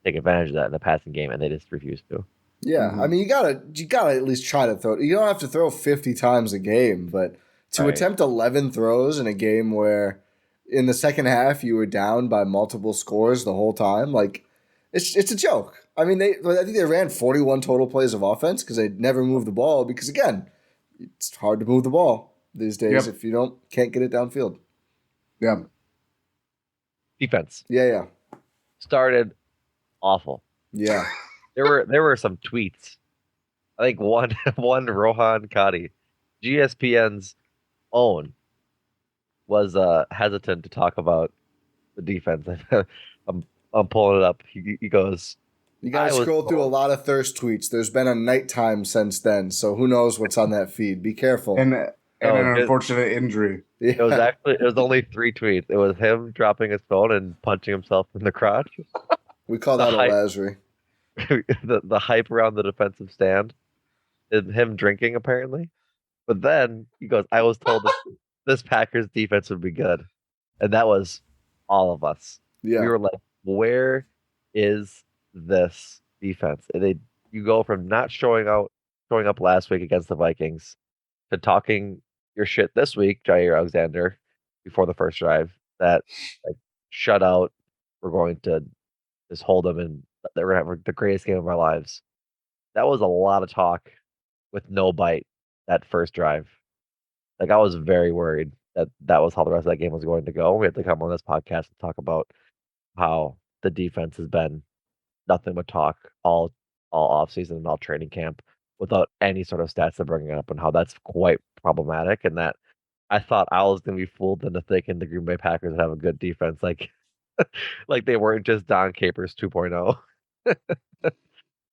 take advantage of that in the passing game, and they just refuse to. Yeah, I mean, you gotta at least try to throw. You don't have to throw 50 times a game, but to attempt 11 throws in a game where in the second half you were down by multiple scores the whole time, like it's a joke. I mean, I think they ran 41 total plays of offense because they never moved the ball. Because again, it's hard to move the ball these days if you can't get it downfield. Yeah. Defense. Yeah. Started awful. Yeah. There were some tweets. I think one Rohan Kadi, GSPN's own, was hesitant to talk about the defense. I'm pulling it up. He goes, you got to scroll through a lot of thirst tweets. There's been a nighttime since then, so who knows what's on that feed. Be careful. And an unfortunate injury. Yeah. It was only 3 tweets. It was him dropping his phone and punching himself in the crotch. We call that a Lazary. the hype around the defensive stand is him drinking, apparently. But then he goes, I was told this Packers defense would be good. And that was all of us. Yeah. We were like, where is this defense? And you go from not showing up last week against the Vikings to talking your shit this week, Jair Alexander, before the first drive, that shut out we're going to just hold them and they're going to have the greatest game of our lives. That was a lot of talk with no bite that first drive. Like I was very worried that that was how the rest of that game was going to go. We had to come on this podcast and talk about how the defense has been nothing but talk all off season and all training camp without any sort of stats to bring it up and how that's quite problematic and that I thought I was gonna be fooled into thinking the Green Bay Packers would have a good defense like they weren't just Don Capers 2.0.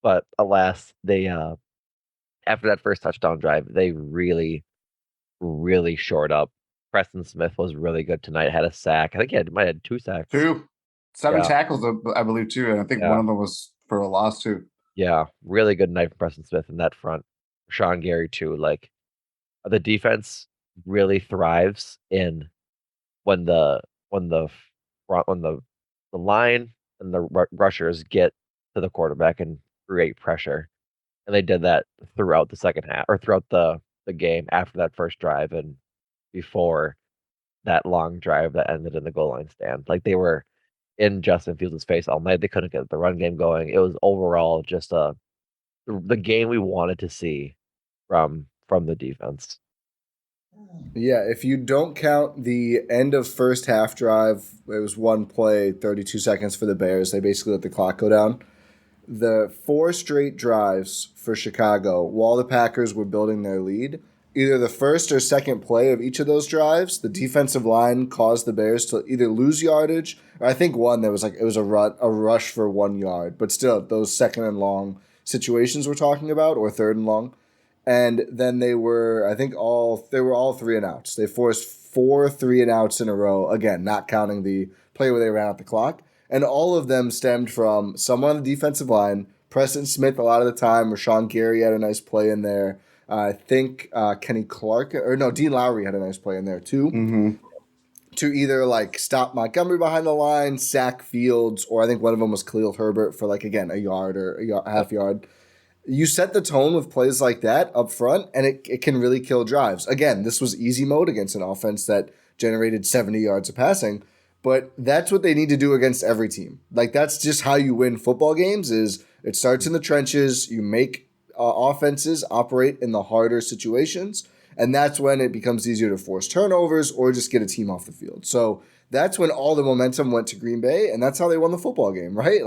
But alas, they after that first touchdown drive, they really shored up. Preston Smith was really good tonight. Had a sack. I think might have had 2 sacks. 7 Yeah. tackles, I believe, too. And I think one of them was for a loss, too. Yeah, really good night from Preston Smith in that front. Sean Gary too. Like the defense really thrives in when the front when the line and the rushers get to the quarterback and create pressure. And they did that throughout the second half or throughout the game after that first drive and before that long drive that ended in the goal line stand. Like they were in Justin Fields' face all night. They couldn't get the run game going. It was overall just the game we wanted to see from the defense. Yeah, if you don't count the end of first half drive, it was one play, 32 seconds for the Bears. They basically let the clock go down. The 4 straight drives for Chicago while the Packers were building their lead, either the first or second play of each of those drives, the defensive line caused the Bears to either lose yardage, or I think one there was it was a rush for 1 yard, but still those second and long situations we're talking about, or third and long. And then they were, I think they were all 3 and outs. They forced 4 3 and outs in a row. Again, not counting the play where they ran out the clock. And all of them stemmed from someone on the defensive line. Preston Smith, a lot of the time. Rashawn Gary had a nice play in there. I think Kenny Clark, or no, Dean Lowry had a nice play in there too. Mm-hmm. To either stop Montgomery behind the line, sack Fields, or I think one of them was Khalil Herbert for a yard or a half yard. You set the tone with plays like that up front, and it can really kill drives. Again, this was easy mode against an offense that generated 70 yards of passing, but that's what they need to do against every team. That's just how you win football games. Is it starts in the trenches. You make offenses operate in the harder situations, and that's when it becomes easier to force turnovers or just get a team off the field. So that's when all the momentum went to Green Bay, and that's how they won the football game, right?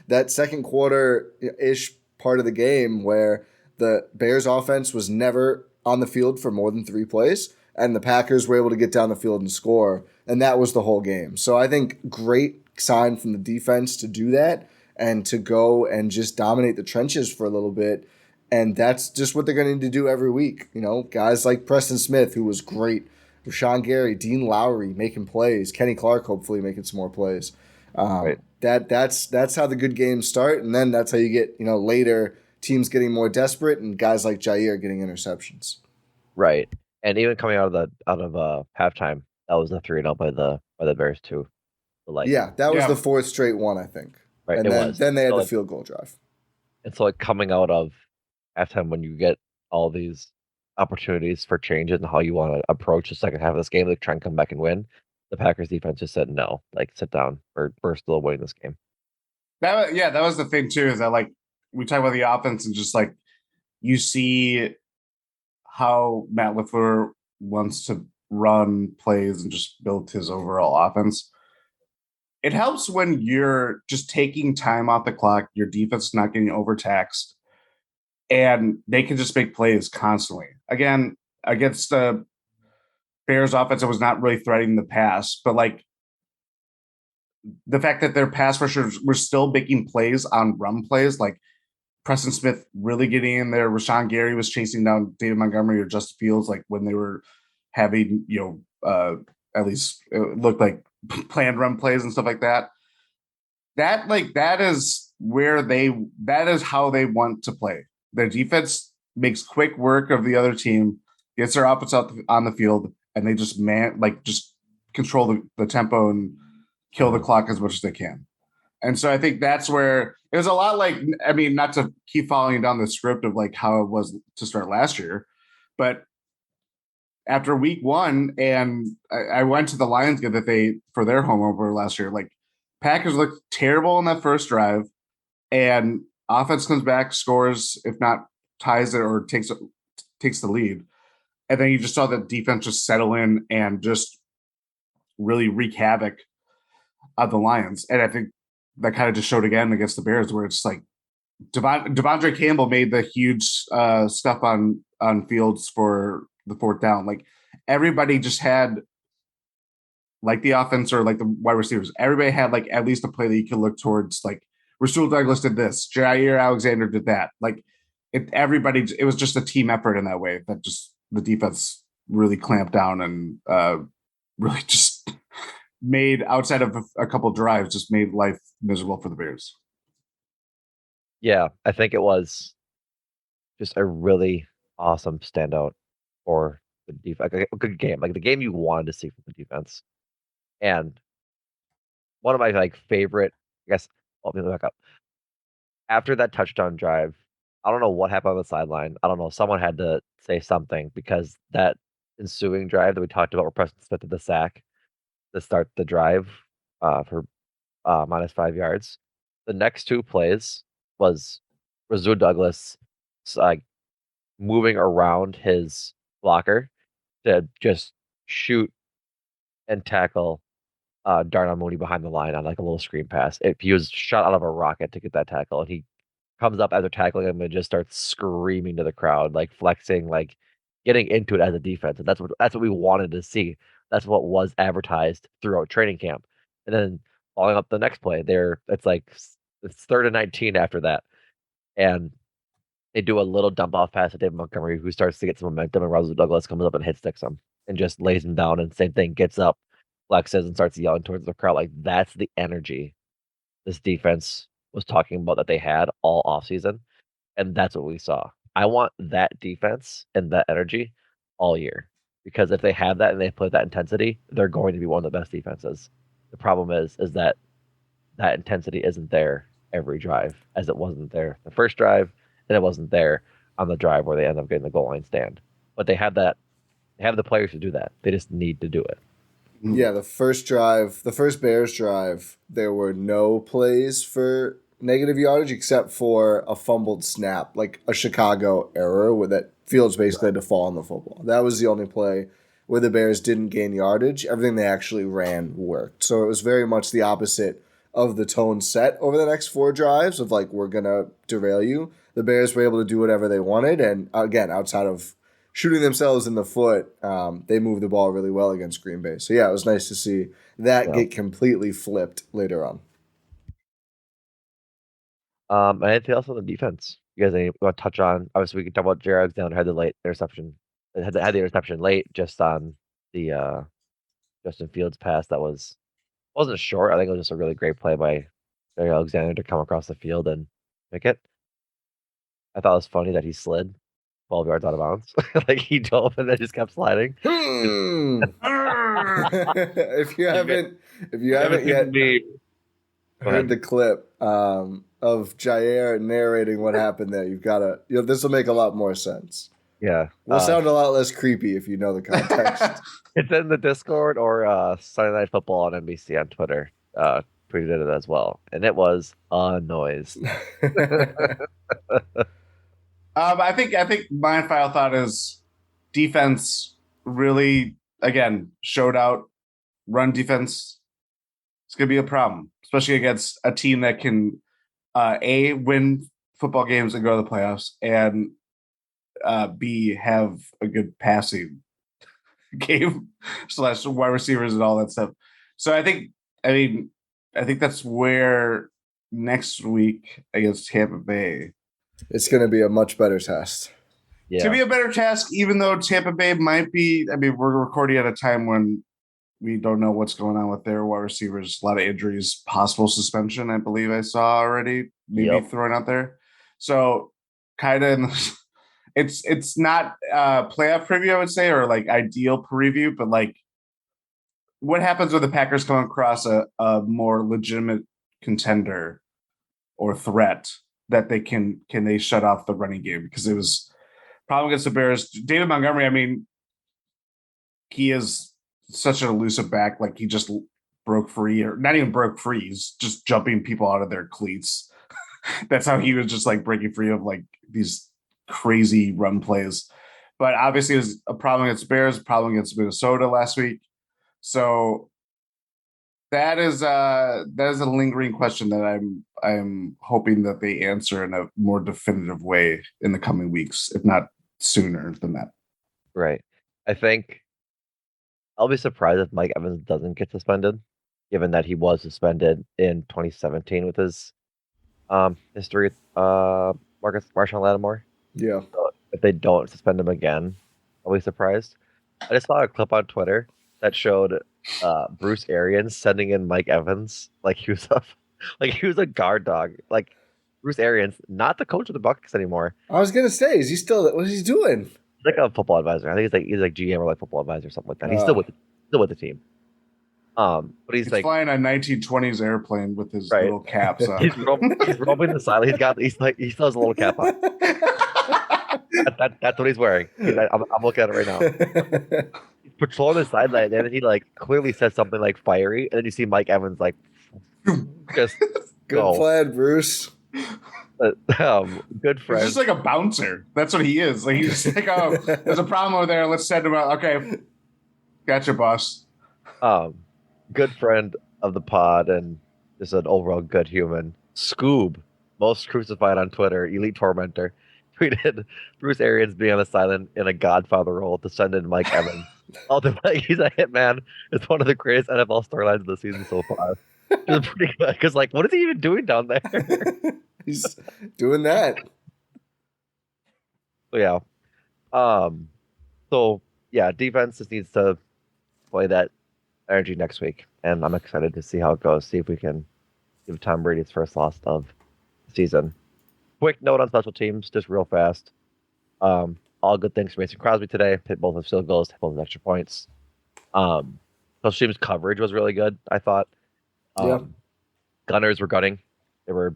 That second quarter-ish part of the game where the Bears offense was never on the field for more than 3 plays, and the Packers were able to get down the field and score, and that was the whole game. So I think great sign from the defense to do that and to go and just dominate the trenches for a little bit, and that's just what they're going to need to do every week. Guys like Preston Smith, who was great, Rashawn Gary, Dean Lowry making plays, Kenny Clark hopefully making some more plays. Right. That's how the good games start, and then that's how you get later teams getting more desperate and guys like Jair getting interceptions. Right, and even coming out of halftime, that was a 3-0 by the Bears too. That was the 4th straight one, I think. Right, and then they had the field goal drive. And so coming out of halftime when you get all these opportunities for changes and how you want to approach the second half of this game, try and come back and win. The Packers defense just said no, sit down. We're still winning this game. That was the thing too, is that we talk about the offense and just you see how Matt LaFleur wants to run plays and just build his overall offense. It helps when you're just taking time off the clock, your defense is not getting overtaxed, and they can just make plays constantly. Again, against the Bears offense, it was not really threatening the pass, but the fact that their pass rushers were still making plays on run plays, Preston Smith really getting in there. Rashawn Gary was chasing down David Montgomery or Justin Fields, when they were having, at least it looked like planned run plays and stuff like that. That is how they want to play. Their defense makes quick work of the other team, gets their offense out on the field, and they just just control the tempo and kill the clock as much as they can. And so I think that's where it was a lot not to keep following down the script of how it was to start last year, but after week 1, and I went to the Lions game that for their home opener last year, Packers looked terrible in that first drive, and offense comes back, scores, if not ties it or takes the lead. And then you just saw the defense just settle in and just really wreak havoc on the Lions. And I think that kind of just showed again against the Bears, where it's like Devondre Campbell made the huge stuff on Fields for the fourth down. Like everybody just had, like the offense or like the wide receivers, everybody had like at least a play that you could look towards. Like Rasul Douglas did this, Jair Alexander did that. Like it was just a team effort in that way that just the defense really clamped down and really just made, outside of a couple of drives, just made life miserable for the Bears. Yeah, I think it was just a really awesome standout for the defense. Like a good game, like the game you wanted to see from the defense. And one of my like favorite, I guess, let me back up. After that touchdown drive, I don't know what happened on the sideline. I don't know. Someone had to say something because that ensuing drive that we talked about where Preston Smith did the sack to start the drive for -5 yards. The next two plays was Rasul Douglas like moving around his blocker to just shoot and tackle Darnell Mooney behind the line on like a little screen pass. He was shot out of a rocket to get that tackle, and he comes up after tackling him and just starts screaming to the crowd, like flexing, like getting into it as a defense. And that's what we wanted to see. That's what was advertised throughout training camp. And then following up the next play, it's 3rd and 19 after that, and they do a little dump off pass to David Montgomery, who starts to get some momentum, and Rasul Douglas comes up and hit sticks him and just lays him down. And same thing, gets up, flexes, and starts yelling towards the crowd. Like that's the energy this defense was talking about that they had all offseason, and that's what we saw. I want that defense and that energy all year, because if they have that and they play that intensity, they're going to be one of the best defenses. The problem is that that intensity isn't there every drive, as it wasn't there the first drive, and it wasn't there on the drive where they end up getting the goal line stand. But they have that. They have the players to do that. They just need to do it. Yeah, the first Bears drive, there were no plays for negative yardage except for a fumbled snap, like a Chicago error where that Fields basically had to fall on the football. That was the only play where the Bears didn't gain yardage. Everything they actually ran worked. So it was very much the opposite of the tone set over the next 4 drives of like, we're going to derail you. The Bears were able to do whatever they wanted. And again, outside of shooting themselves in the foot, they moved the ball really well against Green Bay. So yeah, it was nice to see that get completely flipped later on. Anything else on the defense? You guys want to touch on? Obviously, we can talk about Jared Alexander had the late interception. It had the interception late just on the Justin Fields pass that wasn't short. I think it was just a really great play by Jared Alexander to come across the field and pick it. I thought it was funny that he slid 12 yards out of bounds. Like he dove and then just kept sliding. if you haven't yet heard the clip of Jair narrating what happened there, you've got to. This will make a lot more sense. Yeah, will sound a lot less creepy if you know the context. It's in the Discord or Sunday Night Football on NBC on Twitter. Tweeted it as well, and it was a noise. I think my final thought is defense really, again, showed out. Run defense, it's going to be a problem, especially against a team that can A, win football games and go to the playoffs, and B, have a good passing game / wide receivers and all that stuff. So I think that's where next week against Tampa Bay, it's going to be a much better test. Yeah. To be a better task, even though Tampa Bay might be, we're recording at a time when we don't know what's going on with their wide receivers. A lot of injuries, possible suspension, I believe I saw already, maybe thrown out there. So kind of, it's not playoff preview, I would say, or like ideal preview, but like what happens when the Packers come across a more legitimate contender or threat that they can they shut off the running game? Because it was problem against the Bears. David Montgomery, he is such an elusive back. Like he just broke free, or not even broke free. He's just jumping people out of their cleats. That's how he was just like breaking free of like these crazy run plays. But obviously, it was a problem against Bears, a problem against Minnesota last week. So that is a lingering question that I'm hoping that they answer in a more definitive way in the coming weeks, if not sooner than that. Right. I think I'll be surprised if Mike Evans doesn't get suspended, given that he was suspended in 2017 with his history Marshawn Lattimore. Yeah. So if they don't suspend him again, I'll be surprised. I just saw a clip on Twitter that showed Bruce Arians sending in Mike Evans like he was a guard dog. Like Bruce Arians, not the coach of the Bucs anymore. I was gonna say, is he still? What is he doing? He's like a football advisor. I think he's like GM or like football advisor or something like that. He's still with the team. But he's like flying a 1920s airplane with his little caps on. He's roaming the side. He still has a little cap on. That's what he's wearing. I'm looking at it right now. He's patrolling the sideline, and then he like clearly says something like fiery, and then you see Mike Evans like just good plan, Bruce. Good friend. He's just like a bouncer. That's what he is. Like he's just like, oh, there's a problem over there. Let's send him out. Okay, gotcha, boss. Good friend of the pod and just an overall good human. Scoob, most crucified on Twitter, elite tormentor, tweeted Bruce Arians being on the sideline in a Godfather role to send in Mike Evans. Ultimately, he's a hitman. It's one of the greatest NFL storylines of the season so far. It's pretty good because, like, what is he even doing down there? He's doing that. So yeah. Defense just needs to play that energy next week, and I'm excited to see how it goes. See if we can give Tom Brady his first loss of the season. Quick note on special teams, just real fast. All good things for Mason Crosby today. Hit both his field goals, hit both his extra points. Special teams coverage was really good, I thought. Gunners were gunning. They were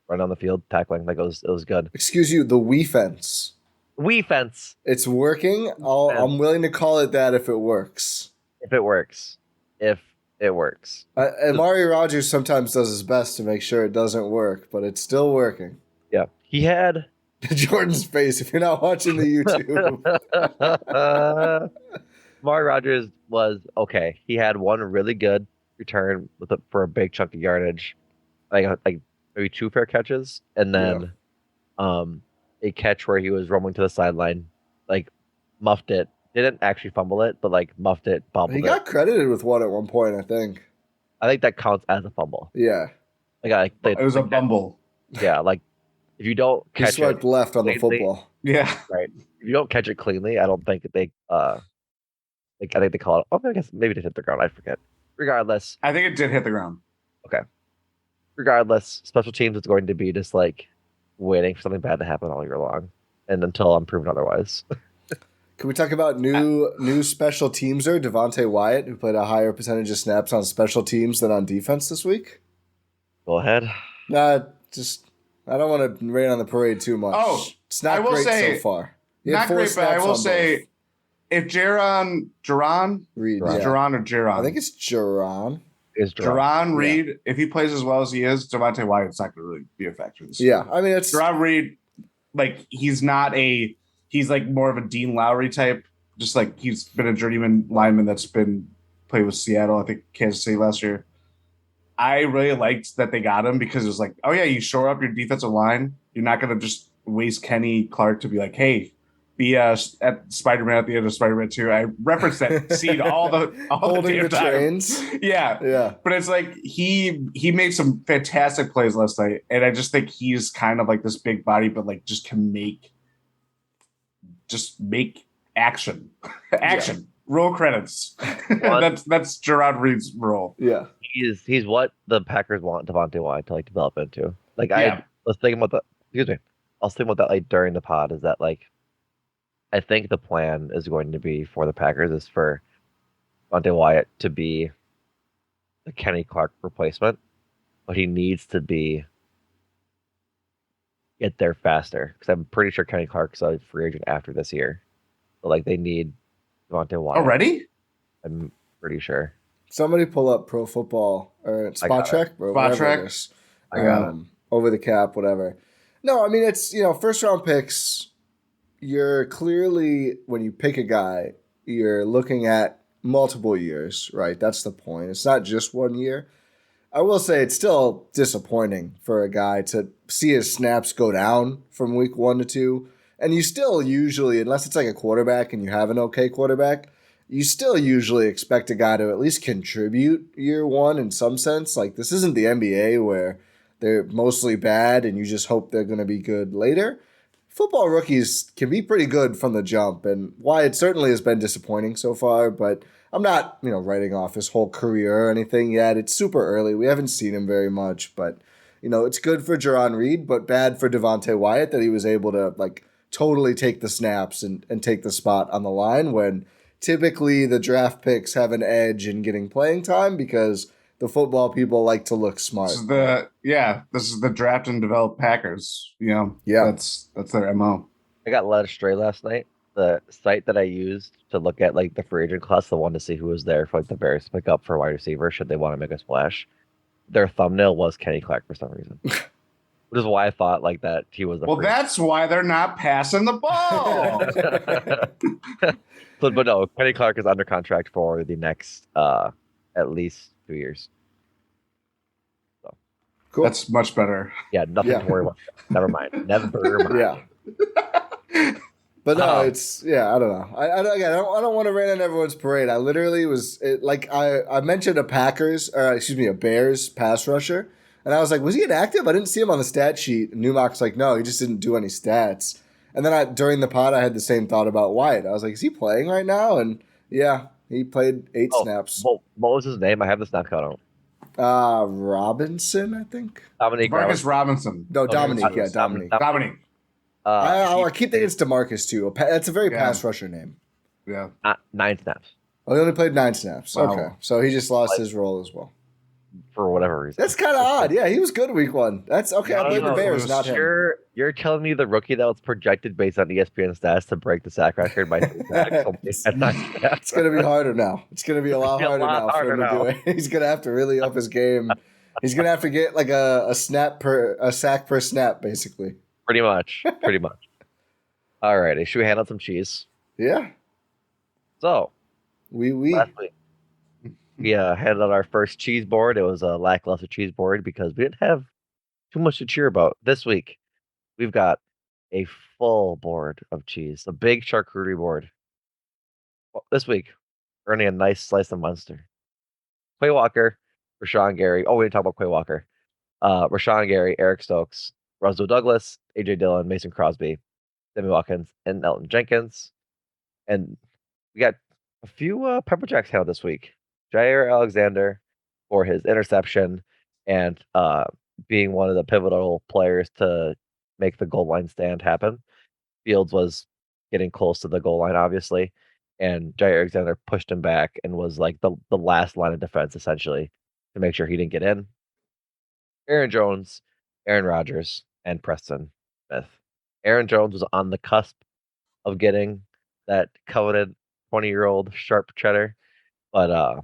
running on the field, tackling. Like it was good. Excuse you, the Wii fence. Wii fence. It's working. I'm willing to call it that if it works. If it works. Amari Rogers sometimes does his best to make sure it doesn't work, but it's still working. Yeah. He had Jordan's face if you're not watching the YouTube. Amari Rogers was okay. He had one really good return for a big chunk of yardage, like maybe 2 fair catches, and then a catch where he was roaming to the sideline, like muffed it. Didn't actually fumble it, but like muffed it, bobbled it. He got credited with one at one point, I think. I think that counts as a fumble. Yeah. It was a bumble. Yeah, like if you don't catch he swiped left on the football. Yeah. Right. If you don't catch it cleanly, I don't think they I think they call it. Oh, I guess maybe it hit the ground. I forget. Regardless, I think it did hit the ground. Okay. Regardless, special teams is going to be just like waiting for something bad to happen all year long, and until I'm proven otherwise. Can we talk about new special teamser, Devontae Wyatt, who played a higher percentage of snaps on special teams than on defense this week? Go ahead. I don't want to rain on the parade too much. Oh, it's not great so far. Not great, but I will say, if Jaron Reed, Jaron or Jaron, I think it's Jaron. Jaron Reed, if he plays as well as he is, Devontae Wyatt's not going to really be a factor this year. year. I mean, it's Jaron Reed. Like he's like more of a Dean Lowry type. Just like he's been a journeyman lineman that's been played with Seattle, I think Kansas City last year. I really liked that they got him because it was like, oh yeah, you shore up your defensive line. You're not going to just waste Kenny Clark to be like, hey, be at Spider-Man at the end of Spider-Man 2. I referenced that scene all the holding the trains. Yeah. But it's like he made some fantastic plays last night, and I just think he's kind of like this big body, but like just can make action. Roll credits. that's Gerard Reed's role. Yeah. He's what the Packers want Devontae Wyatt to like develop into. Like I was thinking about that. Excuse me. I was thinking about that like during the pod. Is that like I think the plan is going to be for the Packers is for Devontae Wyatt to be the Kenny Clark replacement, but he needs to get there faster because I'm pretty sure Kenny Clark's a free agent after this year. But like they need Devontae Wyatt already. I'm pretty sure. Somebody pull up Pro Football or Spot Track, or Spot whatever Track. it is. I got it. Over the cap, whatever. No, I mean, it's, first round picks. You're clearly, when you pick a guy, you're looking at multiple years, right? That's the point. It's not just 1 year. I will say it's still disappointing for a guy to see his snaps go down from week 1 to 2. And you still usually, unless it's like a quarterback and you have an okay quarterback, you still usually expect a guy to at least contribute year 1 in some sense. Like, this isn't the NBA where they're mostly bad and you just hope they're going to be good later. Football rookies can be pretty good from the jump, and Wyatt certainly has been disappointing so far, but I'm not, writing off his whole career or anything yet. It's super early. We haven't seen him very much, but, it's good for Jaron Reed, but bad for Devontae Wyatt that he was able to, totally take the snaps and take the spot on the line when typically the draft picks have an edge in getting playing time because the football people like to look smart. This is the draft and develop Packers. That's their MO. I got led astray last night. The site that I used to look at the free agent class, the one to see who was there for the Bears to pick up for wide receiver should they want to make a splash, their thumbnail was Kenny Clark for some reason. Which is why I thought that he was that's why they're not passing the ball. But no, Kenny Clark is under contract for the next at least 2 years. So cool. That's much better. Yeah, nothing to worry about. Never mind. Never mind. Yeah. But no, it's I don't know. I don't want to rain on everyone's parade. I literally I mentioned a Bears pass rusher, and I was like, was he inactive? I didn't see him on the stat sheet. And Numac's like, no, he just didn't do any stats. And then during the pod, I had the same thought about Wyatt. I was like, is he playing right now? And yeah, he played 8 snaps. Well, what was his name? I have the snap count out. Robinson, I think. Dominique Robinson. No, Dominique. Yeah, Dominique. Dominique. I keep thinking it's DeMarcus too. That's a very pass rusher name. Yeah. 9 snaps. Oh, he only played 9 snaps. Wow. Okay, so he just lost his role as well. For whatever reason. That's kind of odd. Yeah, he was good week 1. That's okay. I blame the Bears, not him. You're telling me the rookie that was projected based on ESPN stats to break the sack record by 3 sacks at 9 snaps. It's going to be harder now. It's going to be a lot harder now for him to do it. He's going to have to really up his game. He's going to have to get a sack per snap, basically. Pretty much. All righty. Should we hand out some cheese? Yeah. So, last week, we handed out our first cheese board. It was a lackluster cheese board because we didn't have too much to cheer about. This week, we've got a full board of cheese, a big charcuterie board. Well, this week, earning a nice slice of Munster. Quay Walker, Rashawn Gary. Oh, we didn't talk about Quay Walker. Rashawn Gary, Eric Stokes, Roswell Douglas, A.J. Dillon, Mason Crosby, Sammy Watkins, and Elton Jenkins. And we got a few Pepper Jacks handled this week. Jair Alexander for his interception and being one of the pivotal players to make the goal line stand happen. Fields was getting close to the goal line, obviously, and Jair Alexander pushed him back and was the last line of defense, essentially, to make sure he didn't get in. Aaron Jones, Aaron Rodgers, and Preston Smith. Aaron Jones was on the cusp of getting that coveted 20-year-old sharp cheddar, but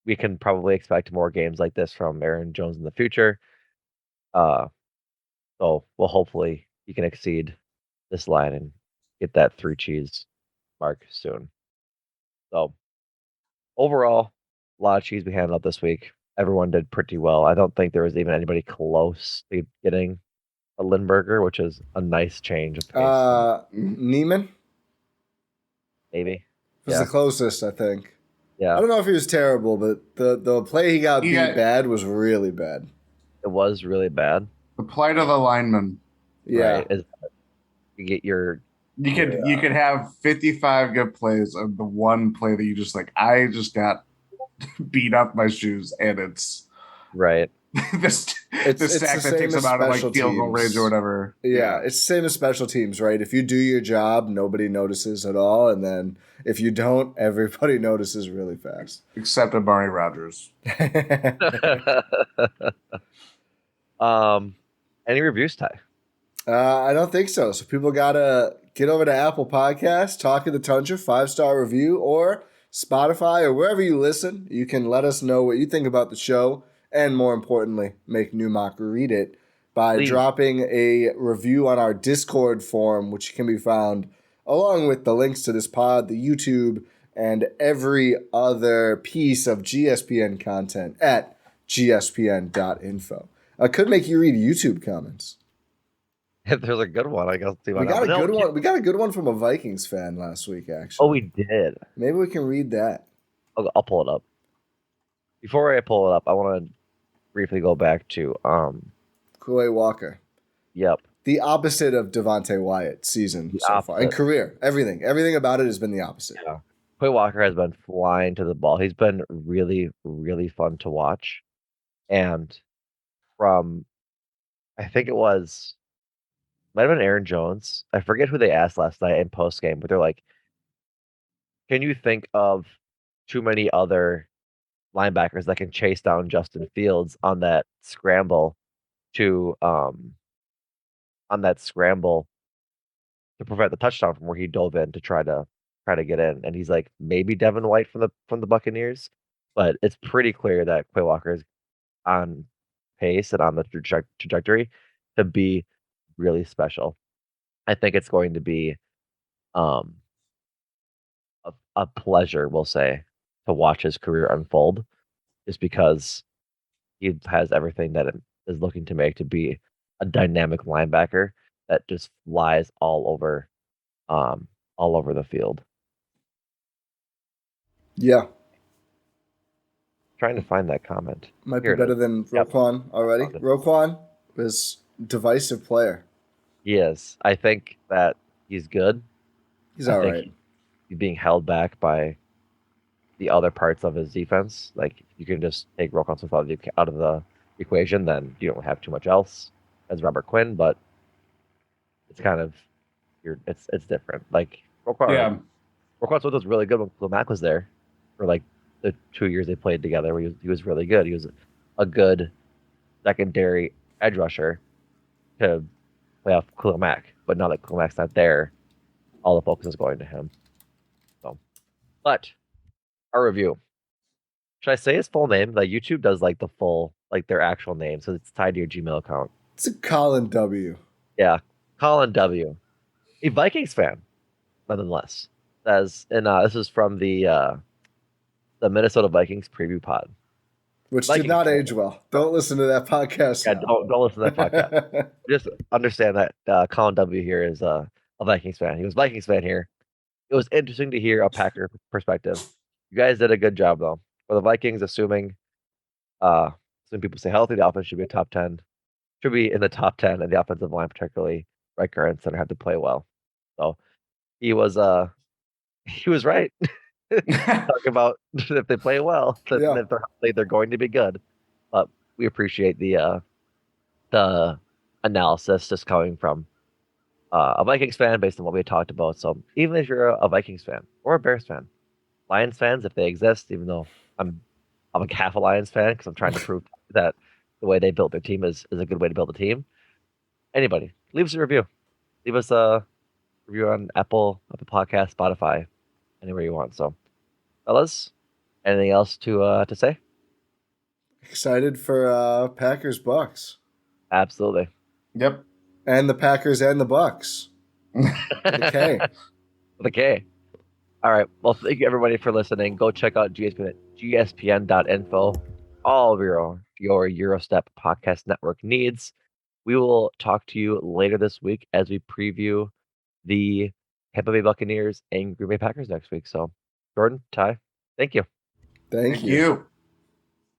we can probably expect more games like this from Aaron Jones in the future. So hopefully he can exceed this line and get that 3 cheese mark soon. So overall, a lot of cheese we handled this week. Everyone did pretty well. I don't think there was even anybody close to getting a Lindbergher, which is a nice change of pace. Neiman? Maybe. Was the closest, I think. Yeah. I don't know if he was terrible, but the play he got beat bad was really bad. It was really bad. The plight of the lineman. Yeah. Right? You get your... You could have 55 good plays of the one play that you just I just got beat up my shoes, and it's right. the stack that takes them out of field goal range or whatever. Yeah, it's the same as special teams, right? If you do your job, nobody notices at all, and then if you don't, everybody notices really fast. Except Amari Rodgers. Any reviews, Ty? I don't think so. So people gotta get over to Apple Podcasts, Talk of the Tundra, 5-star review, or Spotify, or wherever you listen. You can let us know what you think about the show, and more importantly, make Numac read it by Please. dropping a review on our Discord forum, which can be found along with the links to this pod, the YouTube, and every other piece of GSPN content at gspn.info. I could make you read YouTube comments. If there's a good one, I guess. We got a good one. We got a good one from a Vikings fan last week, actually. Oh, we did. Maybe we can read that. I'll pull it up. Before I pull it up, I want to briefly go back to Quay Walker. Yep. The opposite of Devontae Wyatt season so far. And career. Everything about it has been the opposite. Yeah. Quay Walker has been flying to the ball. He's been really, really fun to watch. And from, I think it was, might have been Aaron Jones. I forget who they asked last night in post game, but they're like, can you think of too many other linebackers that can chase down Justin Fields on that scramble to prevent the touchdown from where he dove in to try to get in? And he's like, maybe Devin White from the Buccaneers, but it's pretty clear that Quay Walker is on pace and on the trajectory to be really special. I think it's going to be a pleasure, we'll say, to watch his career unfold, just because he has everything that it is looking to make to be a dynamic linebacker that just flies all over the field. Yeah. Trying to find that comment. Might be better than Roquan already. Roquan is a divisive player. He is. I think that he's good. He's all right. He's being held back by the other parts of his defense. Like, you can just take Roquan Smith out of the equation, then you don't have too much else as Robert Quinn, but it's kind of it's different. Like, Roquan Smith was really good when Numac was there for like the 2 years they played together. He was really good. He was a good secondary edge rusher to play off Numac, but now that Numac's not there, all the focus is going to him. So, but our review. Should I say his full name? Like, YouTube does like the full, like their actual name, so it's tied to your Gmail account. It's a Colin W. Yeah, Colin W. A Vikings fan, nonetheless. Says, and this is from the Minnesota Vikings preview pod, which Vikings did not age well. Don't listen to that podcast. Yeah, don't listen to that podcast. Just understand that Colin W. here is a Vikings fan. He was a Vikings fan here. It was interesting to hear a Packer perspective. You guys did a good job, though. For the Vikings, assuming people stay healthy, the offense should be a top 10. Should be in the top 10, and the offensive line, particularly right guard and center, have to play well. So he was right. Talking about if they play well, if they're healthy, they're going to be good. But we appreciate the analysis just coming from a Vikings fan based on what we talked about. So even if you're a Vikings fan or a Bears fan, Lions fans, if they exist, even though I'm like half a Lions fan because I'm trying to prove that the way they built their team is a good way to build a team. Anybody, leave us a review. Leave us a review on Apple Podcast, Spotify, anywhere you want. So, fellas, anything else to say? Excited for Packers Bucks. Absolutely. Yep. And the Packers and the Bucks. The K. The K. All right. Well, thank you everybody for listening. Go check out gspn.info. All of your Eurostep podcast network needs. We will talk to you later this week as we preview the Tampa Bay Buccaneers and Green Bay Packers next week. So, Jordan, Ty, thank you. Thank you.